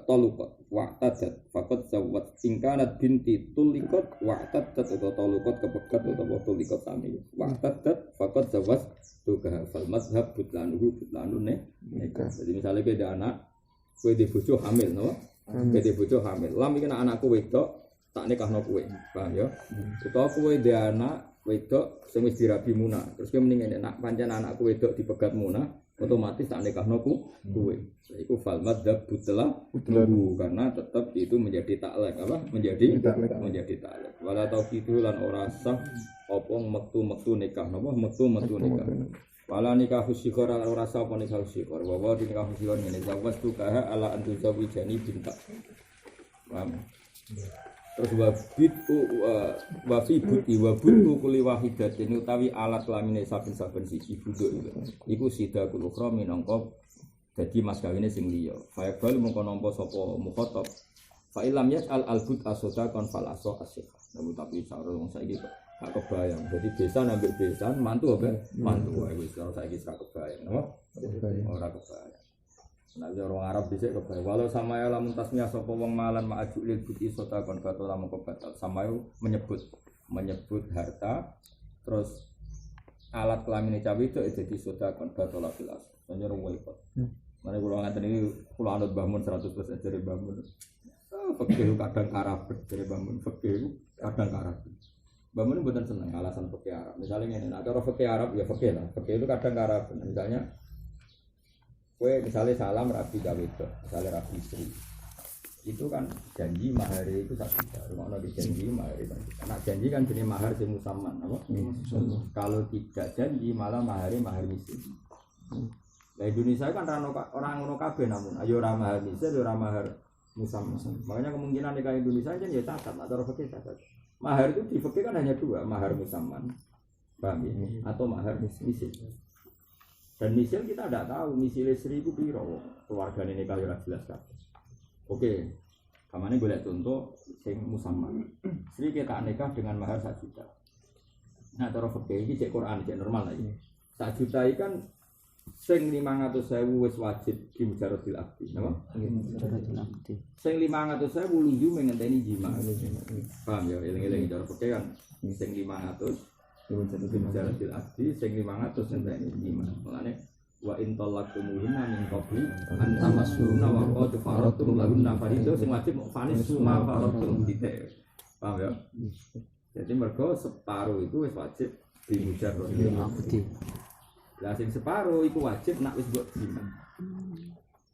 taluqat wa'tadat faqad zawwat. In kana binti tuliqat wa'tadat atau taluqat kepegat atau tuliqat sami. Wa'tadat faqad zawwat tuka fal mazhab butlanune nikah. Jadi misalnya kowe ada anak, kowe di bojo hamil no. Kowe di bojo hamil. Lam iki anakku wedok tak nikahno kowe, paham ya? Utawa kowe dhe anak wedok sing wis dirabi munah. Terus kowe mending nek pancen anakku wedok dipegat munah, otomatis tak nikahno kowe. Iku fal madzhab butlahu karena tetap itu menjadi taklek apa? Menjadi taklek. Wala tauqidu lan ora sah apa metu nikah napa? Metu nikah. Wala nikah husyikor ora sah apa nikah husyikor. Wa nikah husyikor ngene zawat tukaha ala antu zawijani binta. Paham? Terus wabutu kuli wahidatin utawi alat lamine saben-saben siji buduk iku sidakul ukhra minangka dadi mas kawine sing liya fa bal mongko nampa sapa mukhatab fa ilam yas'al albut asota kon fal aso asyik tapi cara wong saiki gak kebayang dadi besan ambek besan mantu apa mantu wis saiki gak kebayang apa ora kebayang. Nah, orang Arab bisa kebayang. Walau sama ya lamun tasmiyah sapa wong malan ma'aju lil buti sota kon batal lamun kebatal. Sama menyebut harta terus alat kelamin cawe itu dadi sota kon batal filas. Nyer wong ikut. Mane kula ngaten iki kula anut Mbah Mun 100% dari Mbah Mun. Fikih kadang Arab dari Mbah Mun fikih kadang Arab. Mbah Mun mboten seneng alasan fikih Arab. Misalnya ngene, nek cara fikih Arab ya fikih lah. Fikih itu kadang Arab. Misalnya kue misalnya salam rabi kawito, misalnya rabi istri, itu kan janji mahar itu 1 juta. Rumah di janji mahar itu. Nah janji kan jenis mahar semusaman, apa? Kalau tidak janji malah mahar miskin. Nah Indonesia kan orang kabeh namun, ayo orang mahar miskin, orang mahar musaman. Makanya kemungkinan nikah Indonesia aja ya catat, atau fikih catat. Mahar itu di fikih kan hanya 2, mahar musaman, paham ya? Atau mahar miskin. Dan misil kita tidak tahu misil 1.000 piro keluarga ini kalau jelas kan. Oke, kamane boleh contoh sing musamman. Sri kita nikah dengan mahar 1 juta. Nah, cara fikih iki cek Quran cek normal lagi. 1 juta iki kan sing 500.000 wis wajib kimjaratil abdi, napa? Kimjaratil abdi. Sing 500.000 lunju mengenteni jima. Paham ya? Eling-eling cara fikih kan sing 500 Jaratil abdi sing 500 ngenteni iman. Mulane wa in talaqtumuhunna min qabli an tamassuhunna wa qad faradtum lahunna fariidah sing wajib fanis suma faradtum titik. Paham ya? Jadi mergo separuh itu wis wajib dimujarrodil abdi. Lah sing separuh iku wajib nak wis mbok jima.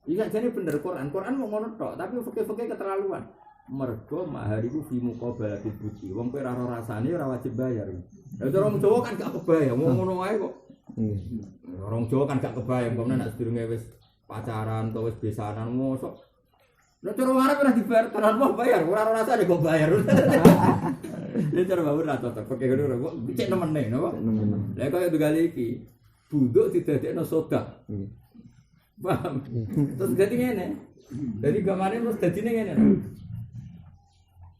Iya jane bener Quran mau ngono tok, tapi fikih-fikih keterlaluan. Mergo mahar iku fi muqabalati buti. Wong kowe ora rasane ora wajib bayar. Lah orang Jawa kan gak kebayang, mau ngono wae kok. Orang Jawa kan gak kebayang, kok nek sedurunge wis pacaran atau wis besanan mosok. Lah cara Arab ora dibayar, tenan mau bayar, ora rasane kok bayar. Dia cara bae ora cocok, pakai ngono kok cek nemene napa? Lah kaya tunggal iki, buduk didadekno sodak. Paham? Terus dadi ngene. Dadi gamane terus dadine ngene.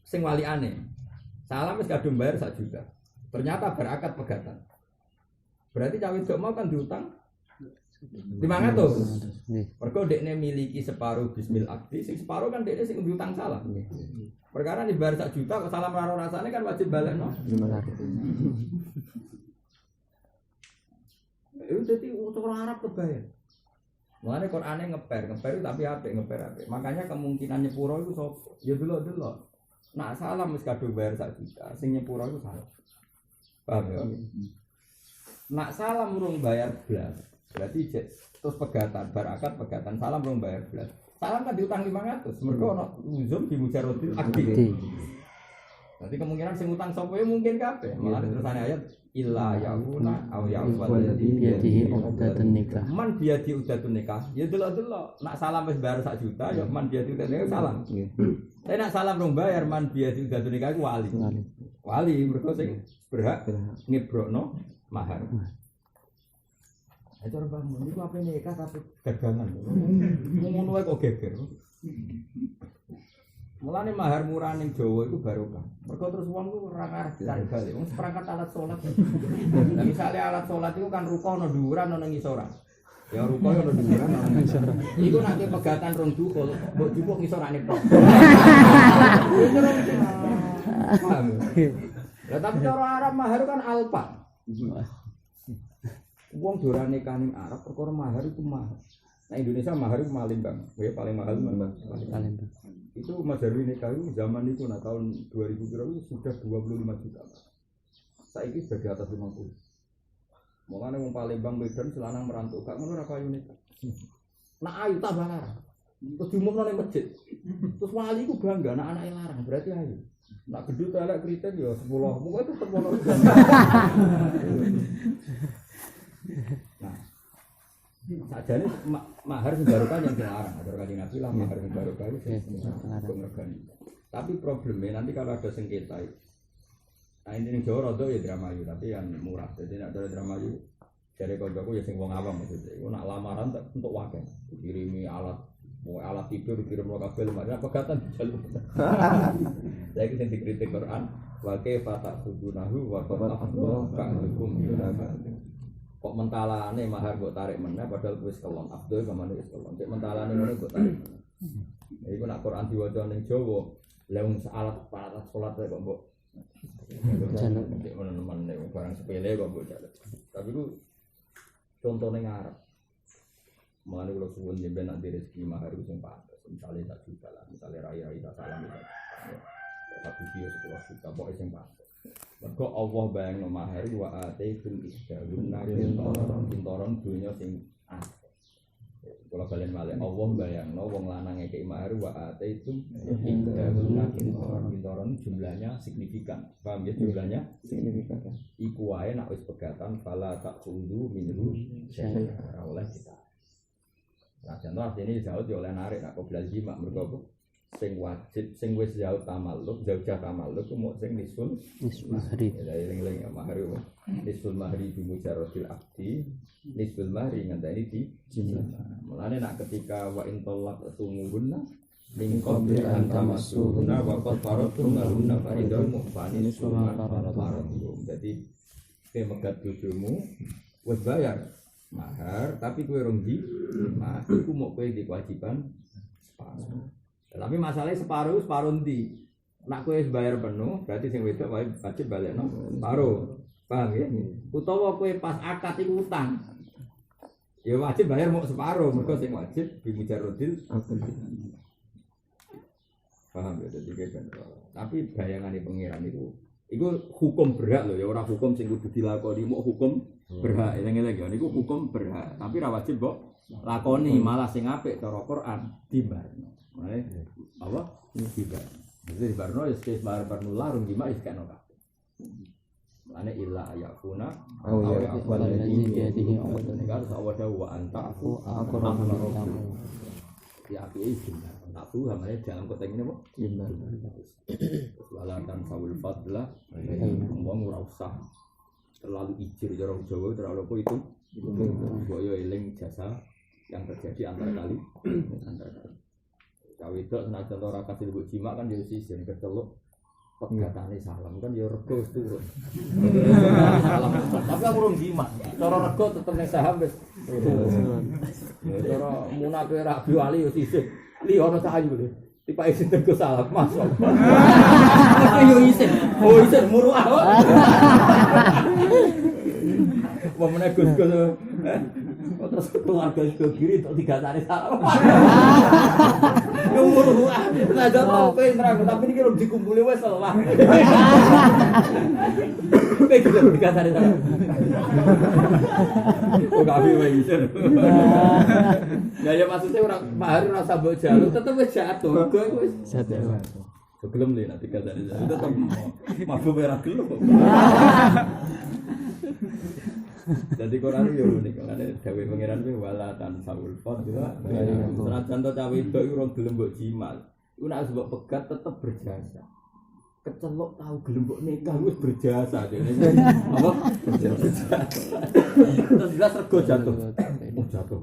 Sing waliane. Salam wis kadung bayar 1 juta. Ternyata berakad pegatan. Berarti cawe dok mau kan diutang 500. Mergo dekne miliki separuh bismil akdi, sing separuh kan dekne sing diutang salam. Perkara dibayar 1 juta kok salam raro rasane kan wajib balekno 500. Itu dadi orang Arab kebayar. Mulane Qur'ane ngeper tapi apik ngeper. Makanya kemungkinan nyepuro iku sapa? Ya delok-delok. Nak salam wis kadung bayar 1 juta, sing nyepuro iku salah. Paham ya? Nak salam urung bayar blas. Berarti terus pegatan, barakat pegatan salam urung bayar blas. Salam kan diutang 500, mergo ono uzum di mujarrodil akdi. Nanti kemungkinan sing utang sapa ya mungkin kabeh. Mulane terusane ayat illa yauna aw ya'walladzi biyadihi uqdatun nikah. Man biyadi uqdatun nikah. Ya delok-delok. Nak salam wis bayar 1 juta ya man biyadi uqdatun nikah salam. Tapi nak salam rong bayar man biyadi uqdatun nikah iku wali. Wali mergo sing berhak ngebrokno mahar. Ayo cara bangun iku ape nikah tapi dagangan. Ngono wae kok geger. Mulane mahar murah ning Jawa iku barokah. Mergo terus wong ku ora arep ditargali. Wong seperangkat alat salat. Lah misale alat salat iku kan ruko ana dhuwuran ana ngisoran. Ya ruko ana dhuwuran ana ngisoran. Iku nek pegatan rong dukul, mbok jupuk ngisorane tok. Paham? Lah tapi cara Arab mahar kan alfa. Wong dorane kaning Arab perkara mahar iku mahal. Nah Indonesia mahar itu Palembang, ya paling mahal Palembang. Itu Mas Darwin nikah itu zaman itu tahun 2000 itu sudah 25 juta. Saiki sudah di atas 50. Mulane wong Palembang Medan selanang merantau gak ngono ora payu nikah. Nak ayu tambah larang. Terus diumumno ning masjid. Terus wali ku bangga anak anake larang, berarti ayu. Nak gedhe elek kritik ya 10. Pokoke tetep ono. Nah sajane mahar sing barokah yang dilarang, atur kanjeng Nabi lah mahar sing barokah itu ngregani. Tapi problemnya nanti kalau ada sengketa. Nah ini Jawa rada ya dramayu tapi yang murah. Jadi nek dramayu jare kancaku ya sing wong awam maksudnya. Iku nak lamaran tak untuk wakil. Dikirimi alat tidur dikirim lo kabel macam pegatan dijaluk. Lagi sing dikritik Quran wa kaifa ta'budunahu wa ta'budu ka'alukum kok mentalane mahar kok tarik meneh padahal wis kelon Abdul kemana wis kelon cek mentalane ngono kok tarik iku nak Quran diwaca ning Jawa lha wong alat salat kok mbok jaluk men-men barang sepele kok mbok jaluk tapi ku contone ngarep mulane kula suwun jenengan nak rezeki mahar sing pantes misale 1 juta lah misale rai-rai tak salam itu 1 juta 10 juta pokoke sing pantes. Mergo Allah bayangno mahar wa ataitum isdalun kintoron dunya sing akeh. Kula balen malih Allah bayangno wong lanang ngekeki mahar wa ataitum isdalun kintoron jumlahnya signifikan. Paham ya jumlahnya signifikan. Iku wae nek wis pegatan fala taqulu minhu syai'a oleh kita. Nah contoh artine jauh oleh narik nek qoblal jima mergo sing wajib sing wis jauh tamalluk jauh tamalluk ku sing nisful mahri ya eling-eling mahar nisful mahri bi mujarrodil abdi nisful mahri ngenteni di jumlah mulane nak ketika wa in talaq sumuhunna min qabli an tamassuhunna wa qad faradtum lahunna fariidatan mu'fani nisful mahri jadi kowe megat bojomu wis bayar mahar tapi kowe rong di iku mok kowe di kewajiban separuh. Tapi masalahnya separuh ndi. Nak kowe bayar penuh, berarti sing wedok wajib balekno separuh. Paham ya? Utawa kowe pas akad iku utang. Ya wajib bayar mau separuh, mergo sing wajib bimujarrodil. Paham ya, jadi kan. Tapi bayangane pangeran itu hukum berhak loh ya, orang hukum sing kudu dilakoni, mau hukum berhak. Eling-eling ya niku hukum berhak, tapi ora wajib mbok lakoni, malah sing apik cara Quran dibarno. Apa? Dibarno. Jadi dibarno ya wis barno larung di mak iskano kabeh. Mane illa ayakuna Oh ya, waladzi biyadihi nek sawada wa antafu aqrabu ya api izinna tafu hamane dalam konteks ini apa? Walatan sawul fadla ngomong ora usah terlalu ijir cara Jawa terlalu apa itu boyo eling jasa yang terjadi antara kali cawe itu senajan ora kasil mbok jimak kan ya sisen keceluk pegatane salam kan ya rego wis turun salam tapi aku urung jimak cara rego tetep ning saham wis cara munape ra biwali yo sisen li ono cahayu lho tiba isin teko salam masuk yo isin oh isin muruah wong menek Gus-gus terus keluarga ke kiri untuk 3 hari salam yo muruah lah jatuh kowe nerang tapi iki urung dikumpuli wis lah kowe iki 3 hari salam kok gak wae isin ya maksudnya orang mahar rasa mbok jaluk tetep wis jatuh mergo iku wis jatuh. Gelem le nek 3 hari tetep mabuk ora gelem. Jadi Quran yo unik kan dawuh pangeran kuwi wala tan saul fadla. Senajan to cawe itu ora gelem mbok jimal. Iku nek mbok pegat tetep berjasa. Kecelok tahu gelem mbok nikah wis berjasa dene. Apa? Berjasa. Terus jelas rego jatuh. Oh jatuh.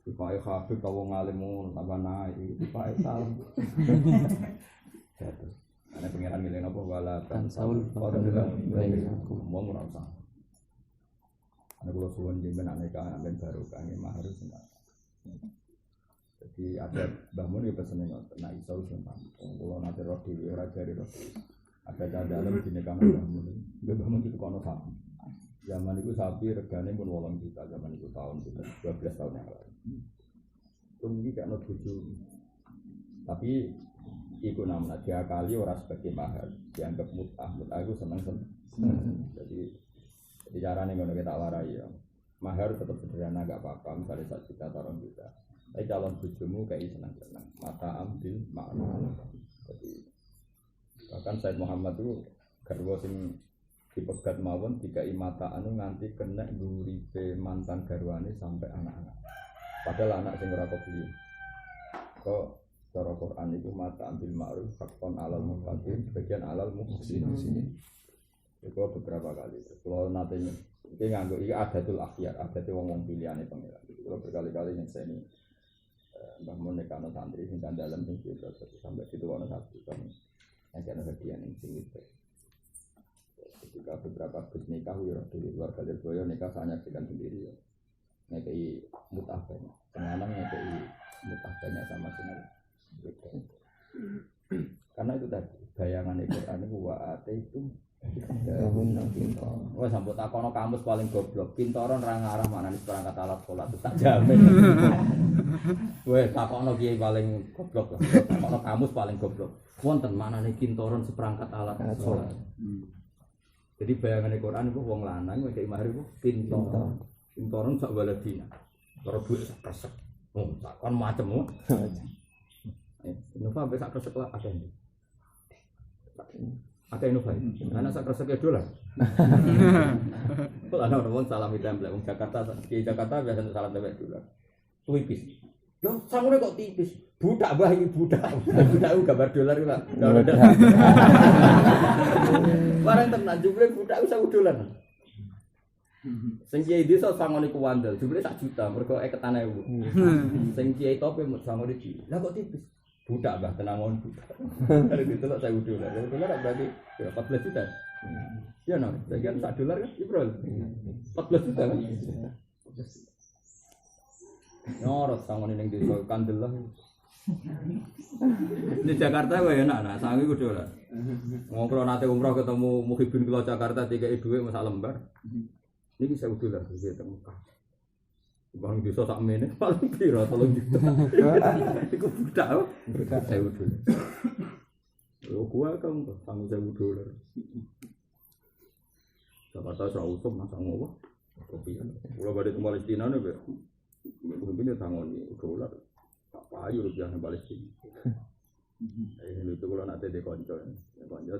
Supaya kabeh kawong alim tambah naik, supaya salam. Jatuh. Ana pangeran milih napa wala tan saul fadla. Wong ora usah. Ana kula suwun jenengan nikah anak baru kangen mahar semua. Jadi ada bangun ya pesene ngoten. Nah iso sempat. Kula nate roh dhewe ora jare roh. Ada dalam di nikah bangun. Nggih bangun itu kono sapi. Zaman itu sapi regane pun 8 juta zaman itu tahun 12 tahun yang lalu. Mungkin gak ono bojo. Tapi iku namanya diakali ora sebagai mahar, dianggap mut'ah. Mut'ah itu seneng-seneng. Jadi carane ngono kita warai ya. Mahar tetap sederhana gak apa-apa, misalnya 1 juta atau 2 juta. Tapi calon bojomu kayak senang-senang. Mata ambil makna. Jadi bahkan Said Muhammad itu garwa sing dipegat mawon dikai mata anu nganti kena nguripe mantan garwane sampai anak-anak. Padahal anak sing ora kebeli. Kok cara Quran itu mata ambil ma'ruf hakon alal muqaddim sebagian alal muhsinin. Itu beberapa kali. Kalau nate iki nganggo iki adatul akhyar, adate wong-wong pilihane pangeran. Kalau berkali-kali nyekseni Mbah Mun nekano santri sing dalam sing sampai situ ana satu kan. Yang ana hadiah ning sing itu. Ketika beberapa gus nikah ya dari keluarga Lirboyo nikah saya nyaksikan sendiri ya. Ngekei mut'ah banyak. Senang ngekei mut'ah banyak sama sinar. Karena itu tadi bayangan Al-Qur'an itu wa'ate itu wah sampai takono kamus paling goblok pintoron ra ngarah maknane perangkat alat salat tak jamin. Weh takono kiai paling goblok lah. Takono kamus paling goblok. Wonten maknane pintoron seperangkat alat salat. Jadi bayangan Al-Qur'an itu wong lanang nek mahar itu pintoron. Pintoron sak waladina. Karo duit sak kresek. Takon macem. Nova sampai sak kresek lah ada ini. Ada Nova. Anak sak kresek dolar. Kalau ana orang salam template wong Jakarta, di Jakarta biasa salam template dolar. Tipis. Loh, sangune kok tipis? Budak mbah iki budak. Budak gambar dolar iki, Pak. Barang tenan jumlah budak wis $1. Sing kiai desa sangone ku wandel, jumlah 1 juta mergo eketane ewu. Sing kiai tope sangone iki. Lah kok tipis? Budak mbah tenangon budak. Kalau ditelok $1. Dolar berarti 14 juta. Ya no, bagian $1 kan Ibrol. 14 juta kan. Nyorot sangone ning desa Kandelah. Di Jakarta wae enak, nah sangi ku dolan. Ngobrol nate umroh ketemu Muhibin kula Jakarta dikeki dhuwit masak lembar. Niki $1,000 iki teng Mekah. Bang bisa sak meneh paling piro 3 juta. Iku budak kok. $1,000. Yo gua kan sangi $1,000. Jakarta ora usum masak ngopo. Kopi. Kula badhe ke Palestina nek mungkin tangoni dolar. Tak payu rupiah nang Palestina. Ini itu kalau nanti di konco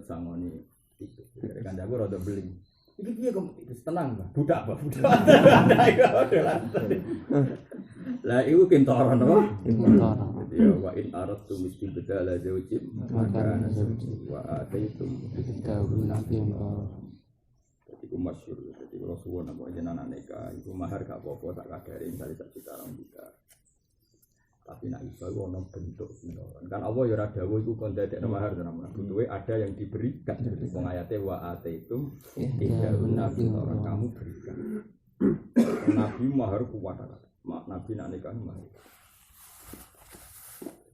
sangoni itu. Kan jago rada beli. Iki piye kok tenang, Pak. Budak, Pak. Lah iku kintoran apa? Kintoran. Ya wa in aratu mesti bedala zawjin maka wa ataitu Kita nabi yang iku masyhur. Jadi kalau suwon apa jenengan nikah, iku mahar gak apa-apa tak kadare misale 1 juta 2 juta. Tapi nak iso iku ono bentuk kintoran. Kan Allah ya ora dawuh iku kon dadekno mahar tenan. Butuhe ada yang diberikan. Wong ayate wa ataitum tidak nabi orang kamu berikan. Nabi mahar kuat. Nabi nak nikah mahar.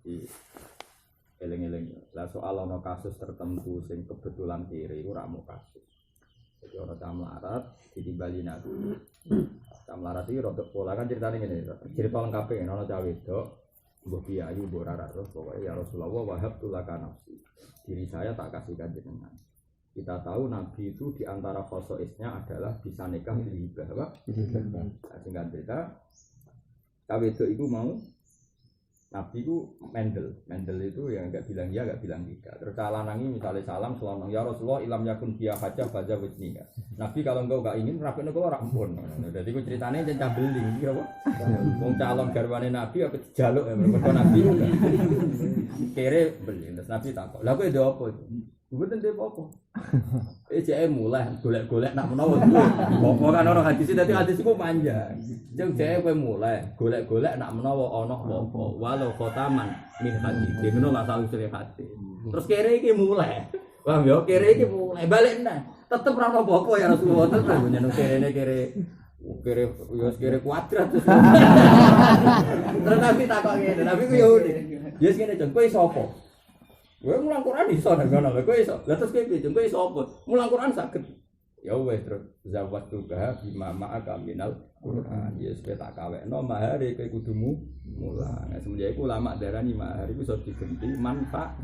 Jadi eling-eling. Lah soal ana kasus tertentu sing kebetulan kiri iku ora mau kasus. Jadi orang camlarat ditimbali nabi. Camlarat iki rada pola kan ceritane ngene. Cerita lengkap ngene ana cah wedok mbok kiai mbok ora terus pokoke ya Rasulullah wahabtu laka nafsi. Diri saya tak kasihkan jenengan. Kita tahu nabi itu di antara khosoisnya adalah bisa nikah bil hibah apa? Singkat cerita cah wedok itu mau nabi itu mendel itu yang enggak bilang ya enggak bilang tidak. Terus lanangi misalnya salam selonong ya Rasulullah ilam yakun dia hajah baja wisnika. Nabi kalau engkau enggak ingin rapine kula ora ampun. Dadi ku critane cah beling iki apa? Wong calon garwane nabi apa dijaluk mergo nabi kere beling. Terus nabi takok. Lah kowe ndek apa? Mboten ndek apa. Jeke mulai golek-golek nak menawa. Apa kan ora hadis dadi hadis iku panjang. Jeng jeke kowe mulai golek-golek nak menawa ana apa. Walau khotaman min hadis. Ngono lah sausule hadis. Terus kere iki mulai. Paham ya? Kere iki mulai balik neh. Tetep ora ono apa-apa ya Rasulullah tetep nyeneng kere kuadrat terus. Terus Nabi takok ngene, Nabi ku yo unik. Ya ngene jeng kowe sapa? Kowe mulang Quran iso nang ngono lho kowe iso. Lah terus kowe jeng kowe sapa? Mulang Quran saged. Ya wis terus zawat tuga bima ma'aka minal Quran. Ya wis tak kawekno mahar kowe kudu mulang. Semenjak iku ulama darani mahar iku iso digenti manfaat.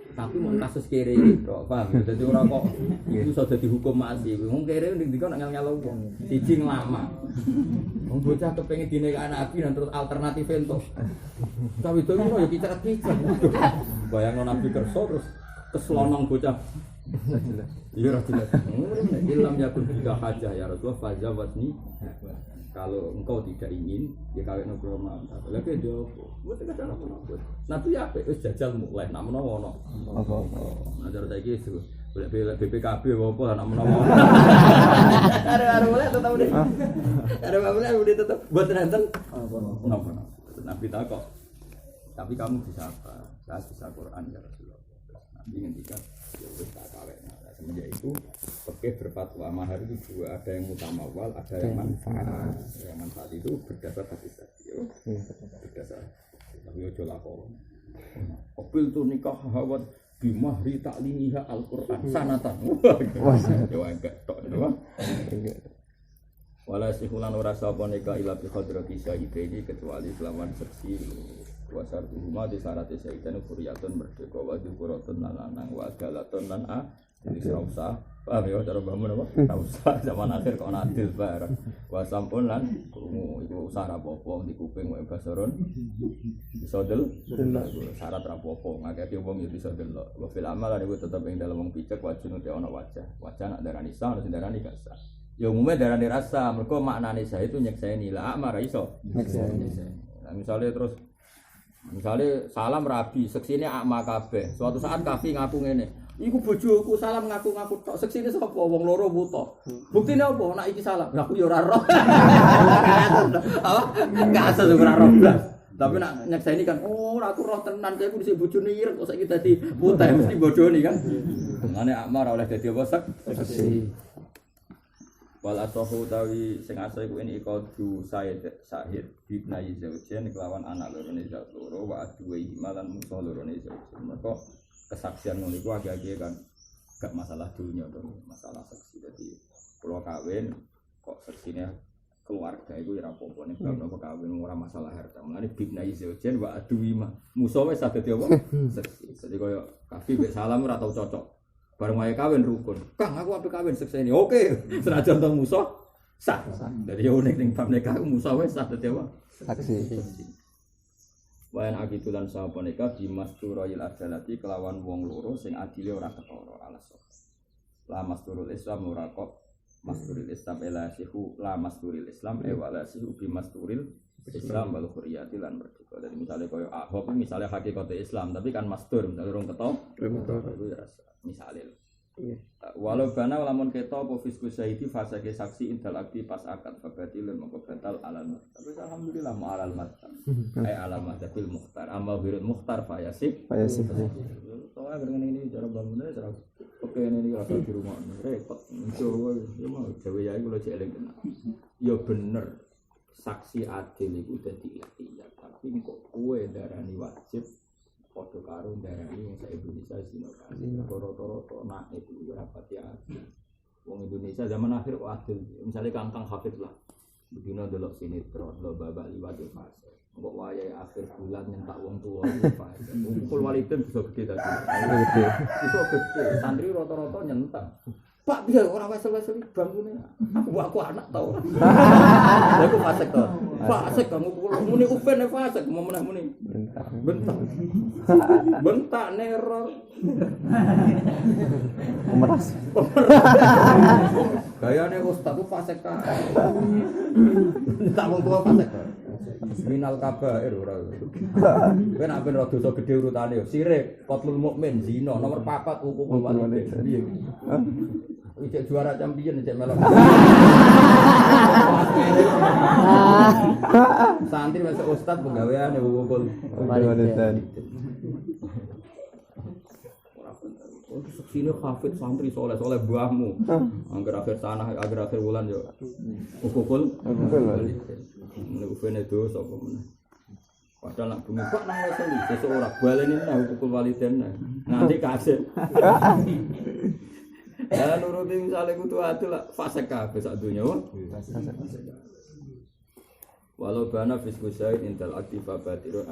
Tapi mau kasus kere iki tok, paham? Dadi ora kok itu iso dadi hukum mati. Wong kere ning ndika nek nyal-nyal wong, siji lama. Wong bocah kepengin dinikahi nabi dan terus alternatif entuk. Tapi itu yo kicret-kicret. Bayangno nabi kersa terus keslonong bocah. Iya ora jelas. Ilham yakun tidak hajah ya Rasulullah fajawatni. Kalau engkau tidak ingin, ya kawin ngobrol mantap. Lagi dia, buat kita cara apa? Nanti ya, jajal mulai, nak menawa no. Nah cara saya gitu, boleh BPKB apa, nak menawa. Ada mulai tetap deh. Ada mulai udah tetap buat nonton. Kenapa? Nabi takok. Tapi kamu bisa apa? Saya bisa Quran ya Rasulullah. Nabi ngendikan, ya wis tak kawin. Semenjak itu fikih berfatwa mahar itu dua, ada yang mutamawal, ada yang manfaat. Yang manfaat itu berdasar hadis tadi. Berdasar. Tapi ojo lapor. Opil tu nikah hawat bimahri taklimiha Al-Qur'an sanatan. Wah, enggak tok doang. Wala sihulan ora sapa nikah ila bi hadrati sayyidaini kecuali selawan seksi wasar rumah di syarat sayyidane furiyatun merdeka wa dzikuratun lanang wa galatun lan a. Jadi serausa, paham ya cara bangun apa? Serausa zaman akhir kok adil bareng. Wasampun lan krungu iku syarat apa di kuping wae basaron. Bisa del syarat apa-apa ngakeh wong ya bisa delok. Wa fil amal niku tetep ing dalem wong picek wajib nek ana wajah. Wajah nak darani sah, ana sing darani gak sah. Ya umume darani rasa, mergo maknane sah itu nyekseni la amar iso. Nyekseni. Nah, misalnya salam rabi, seksine akma kabeh. Suatu saat kafi ngaku ngene. Iku bojoku salam ngaku-ngaku tok seksine sapa wong loro buta. Buktine apa? Nek iki salam, aku ya ora roh. Apa? Kasus ora roh blas. Tapi nek nyekseni kan, oh aku roh tenan kowe ku dhisik bojone ireng kok saiki dadi buta mesti bodoni kan. Mane akmar oleh dadi apa seksi. Wal asahu tawi sing asa iku ini iqadu sahid bibnai zaujain kelawan anak lorone zauj loro wa aduwe malan musa lorone zauj. Mergo kesaksian ngono iku agak-agak kan gak masalah dunia to, masalah saksi. Dadi kula kawin kok saksine keluarga iku ya ora apa-apa nek bab kawin ora masalah harta. Mulane bibnai zaujain wa aduwe musa wis saged apa? Saksi. Dadi koyo kafi mek salam ora tau cocok. Bareng wae kawin rukun. Kang aku ape kawin sekseni. Oke, senajan to musa sah. Dadi yo nek ning bab nikah musa wis sah dadi apa? Saksi. Wayan agitulan sapa nikah di masturil adalati kelawan wong loro sing adile ora ketara alas. La masturul Islam ora kok masturil Islam ela sihu la masturil Islam wala sihu bi masturil Islam wal khuriyati lan merdeka. Dadi misale koyo Ahok misale hakikate Islam tapi kan mastur misale rong ketara. Itu ya misalnya walau bana lamun keto apa fiskus syahidi fase ke saksi indal akti pas akad fabati lemah kebatal alamat tapi alhamdulillah ma alamat alamat bil mukhtar amal birul mukhtar fayasib soalnya dengan ini cara bangunnya cara oke ini rasa di rumah repot coba ya mau jawa ya kalau jelek ya bener saksi adil itu udah diikhtiar tapi kok kue darani wajib foto karo darani yang saya Indonesia sini kan toro-toro nak itu rapati adil wong Indonesia zaman akhir adil misalnya kangkang hafid lah begini delok sinetron lo babak liwat di fase kok wayahe akhir bulan nyentak wong tua di fase kumpul waliden bisa gede tadi bisa gede santri rata-rata nyentak Pak dia orang wesel-wesel bangune aku anak tau aku fasik to fasik kamu muni upen fasik mau meneh muni bentak neror Meras. gayane ustaz ku fasik ka tak wong tua fasik minal kabair ora kowe nek ben dosa gedhe urutane yo sirik qatlul mukmin zina nomor 4 hukum walidain piye Ijek juara champion ijek melok. Santri masuk ustaz penggawean ya wukul. Walidain. Oh, sini hafid santri soleh buahmu. Angger akhir tanah, angger akhir bulan yo. Wukul. Ini ufene dosa apa meneh. Padahal nak bumi kok nang weseli sesuk ora baleni nang wukul walidain. Nganti kasih. Ya nuruti misale kudu adil lah fase kabeh sak donya wae. Walau bana fiskus syahid intal aktifa batirun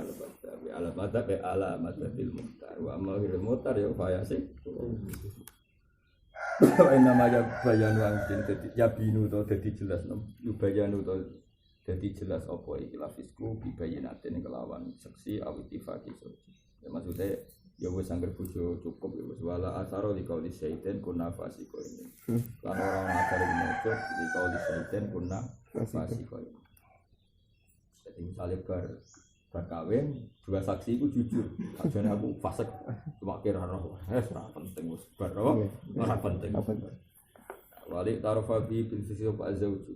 alamat bil muhtar wa amalil muhtar ya fayasik. Wa inna ma bayanu angin ya binu to dadi jelas bayanu to dadi jelas apa iki la fisku bi bayinatin kelawan seksi awtifaqi. Ya maksudnya ya wis angger bojo cukup ya wis wala asaro liqauli syaitan kunna fasiko ini. Lan orang ajar mojo liqauli syaitan kunna fasiko ini. Jadi misalnya bar kawin dua saksi itu jujur. Ajane aku fasik cuma kira roh. Ora penting wis bar ora penting. Wali tarufa bi bil sisi apa azauju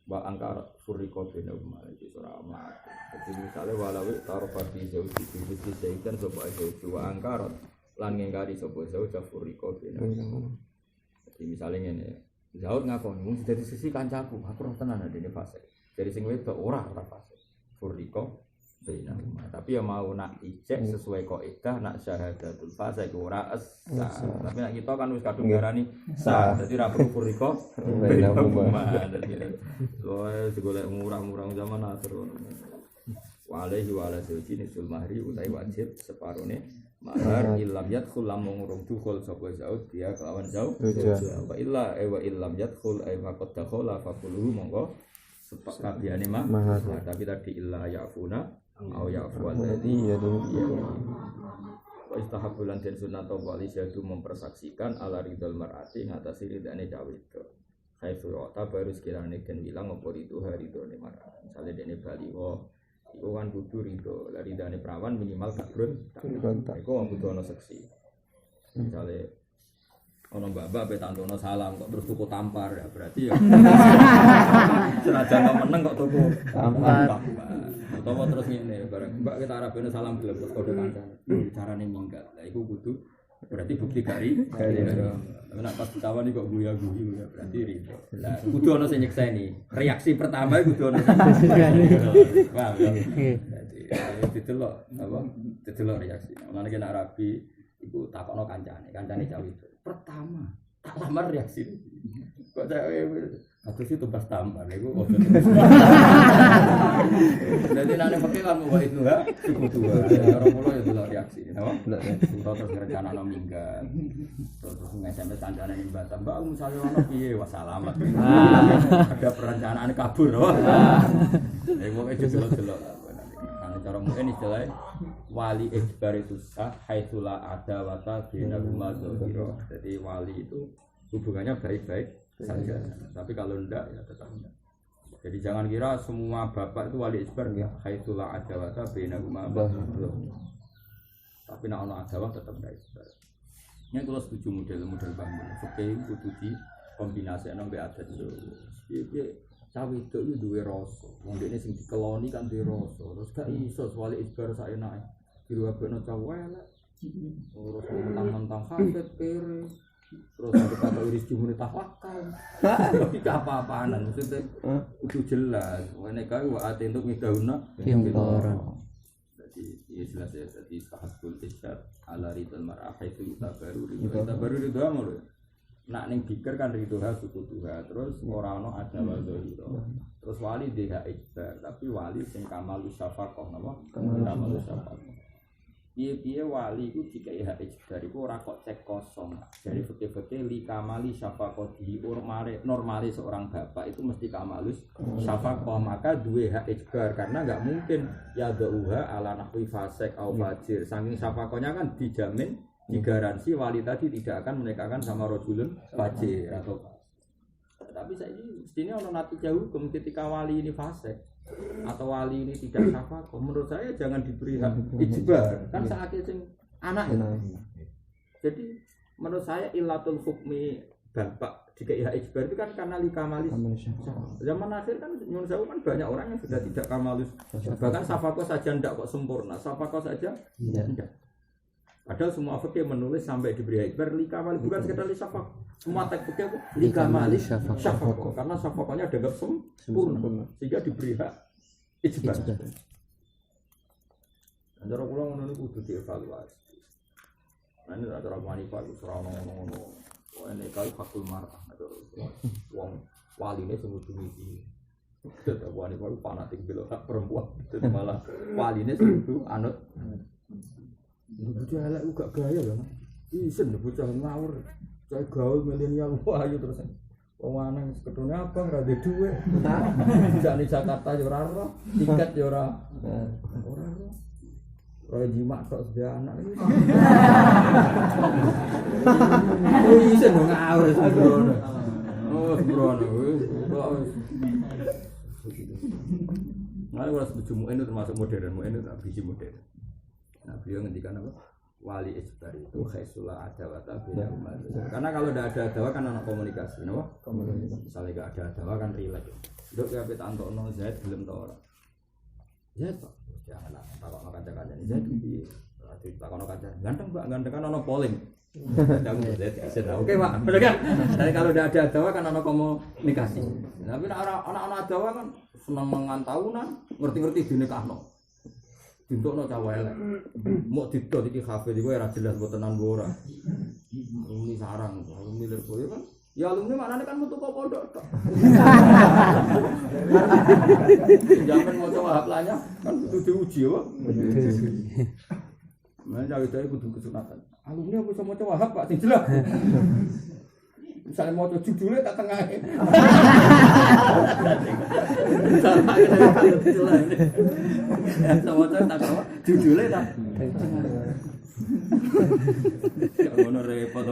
wa angkara furriqa bina umma iki ora amat. Jadi misalnya walau tarufa bi zauji bi sisi syaitan sapa azauju wa angkara lan ngingkari sapa zauja furriqa bina. Jadi misalnya ngene Zaud ngakoni mung dari sisi kancaku aku ora tenan adene fase. Dari sing wedok ora fase. Furriqa bina umma. Tapi ya mau nak ijek sesuai kaidah nak syahadatul fase iku ora sah. Tapi nak kita kan wis kadung ngarani sah. Dadi ra perlu furriqa bina umma. Soale segolek murah-murah zaman akhir. Walaihi wa ala zawji nisul mahri utai wajib separone mahar illam yadkhul lamun urung dukhul sapa zaud dia kelawan zaud wa illa wa illam yadkhul ay faqad dakhala faquluhu monggo sepakabehane mahar tapi tadi illa ya'funa au ya'fu alladhi wa istahabbu lan den sunat wali syadu mempersaksikan ala ridal mar'ati ngatasi ridane cawe itu khaifu ta baru sekirane den bilang apa itu hari itu ne mar'at misale dene baliho iku kan kudu rido dari dane perawan minimal kabrun iku wong kudu ana seksi misale ana mbak-mbak pe tantono salam kok terus tuku tampar ya berarti ya senajan meneng kok tuku tampar utawa terus ngene bareng mbak kita arabene salam gelem terus kode kancane carane minggat lha iku kudu berarti bukti gari Nek pas kawan kok guyu-guyu ya berarti rido. Lah kudu ana sing nyekseni. Reaksi pertama kudu ana sing nyekseni. Paham ya? Jadi didelok apa? Didelok reaksi. Mulane nek rabi iku takokno kancane cah itu. Pertama, tak lamar reaksi. Kok atus itu pas tampar iku ojo. Jadi nek pakai kan mau itu ha, cukup tua. Orang mulo ya delok reaksi, napa? Terus ngerencanano minggat. Terus SMS kancane ning Batam, Mbak misale ono piye wah salamat. Ada perencanaan kabur. Pokoke delok-delok. Cara mungkin istilahnya wali ijbar itu sah haitsula ada wata bina rumah dzahira. Jadi wali itu hubungannya baik-baik saja. Tapi kalau enggak ya tetap enggak. Jadi jangan kira semua bapak itu wali ijbar ya haitsula ada wata bina rumah dzahira. Tapi nek ana adawah tetap enggak ijbar. Ini kalau setuju model-model bangun. Fikih kudu di kombinasikno mbek adat yo. Piye cawe itu duwe rasa. Wong dekne sing dikeloni kan duwe rasa. Terus gak iso wali ijbar sak enake. Diruwabekno cawe elek. Terus mentang-mentang hafid kere. Terus kata iris jumune tafakal. Tapi apa-apaanan maksudnya kudu jelas. Wene kae wa ate entuk midahuna Pintoran. Jadi ya jelas ya tadi sahatul isyar ala ridal mar'ah itu baru ridho amul. Nak ning pikir kan ridhoha sukutuha terus ora ono ada wadzahira. Terus wali dia ijbar tapi wali sing kamalus syafaqah napa? Kamalus syafaqah. Piye-piye wali iku dikai hak ijbar iku ora kok cek kosong. Dari fikih-fikih li kamali syafaqah di normale seorang bapak itu mesti kamalus syafaqah maka duwe hak ijbar karena enggak mungkin ya dauha ala nahwi fasik au fajir. Saking syafaqahnya kan dijamin digaransi wali tadi tidak akan menikahkan sama rajulun fajir atau tapi saya ini mestinya ono natijah hukum ketika wali ini fasik atau wali ini tidak syafaqah menurut saya jangan diberi hak ijbar kan saatnya sing anak ya. Jadi menurut saya ilatul hukmi bapak dikai hak ijbar itu kan karena likamalis zaman akhir kan nyun sewu kan banyak orang yang sudah tidak kamalus bahkan syafaqah saja ndak kok sempurna syafaqah saja tidak. Padahal semua fikih menulis sampai diberi ijbar likamal bukan sekedar syafaq. Semua teks fikih likamal syafaq karena syafaqahnya dianggap sempurna sehingga diberi hak ijbar. Antara kula ngono niku kudu dievaluasi. Nah ini antara wanita iku ora ngono-ngono. Wene kae hakul mar'ah wong waline sing kudu iki. Tetep wanita iku fanatik bela hak perempuan. Dadi malah waline sing kudu anut bocah elek gak gaya lho. Isen bocah ngawur. Cah gaul milenial wah ayo terus. Wong lanang ketune abang ra duwe dhuwit. Jane Jakarta yo ora ora, tiket yo ora. Ora ora. Ora jimak tok sedaya anak iki. Oh isen ngawur sembrono. Oh sembrono. Nah, kalau setuju mu'in itu termasuk modern, mu'in itu visi modern. Nah, beliau ngendikan apa? Wali ijbar itu khaisula adawata bina umat. Karena kalau tidak ada adawa kan ada komunikasi, no? Misalnya tidak ada adawa kan rileks. Dok ya kita antokno Zaid belum tahu orang. Zaid kok janganlah takok no kancane Zaid iki. Berarti takok no kancane. Ganteng Pak, ganteng kan ono polling. Oke Pak, bener kan? Jadi kalau tidak ada adawa kan ada komunikasi. Tapi anak-anak adawa kan senang mengantaunan, ngerti-ngerti dinikahno. Dintokno cawe elek. Mok didot iki kafe iki ora jelas mbok tenan ora. Ini sarang, alumni Lirboyo kan. Ya alumni maknane kan metu kok pondok tok. Jaman maca wahablanya kan kudu diuji apa? Nah, cawe-cawe kudu kesunatan. Alumni aku iso maca wahab Pak sing jelas. Misalnya mau judulnya tak tengah sama tak tahu judulnya tak kalau repot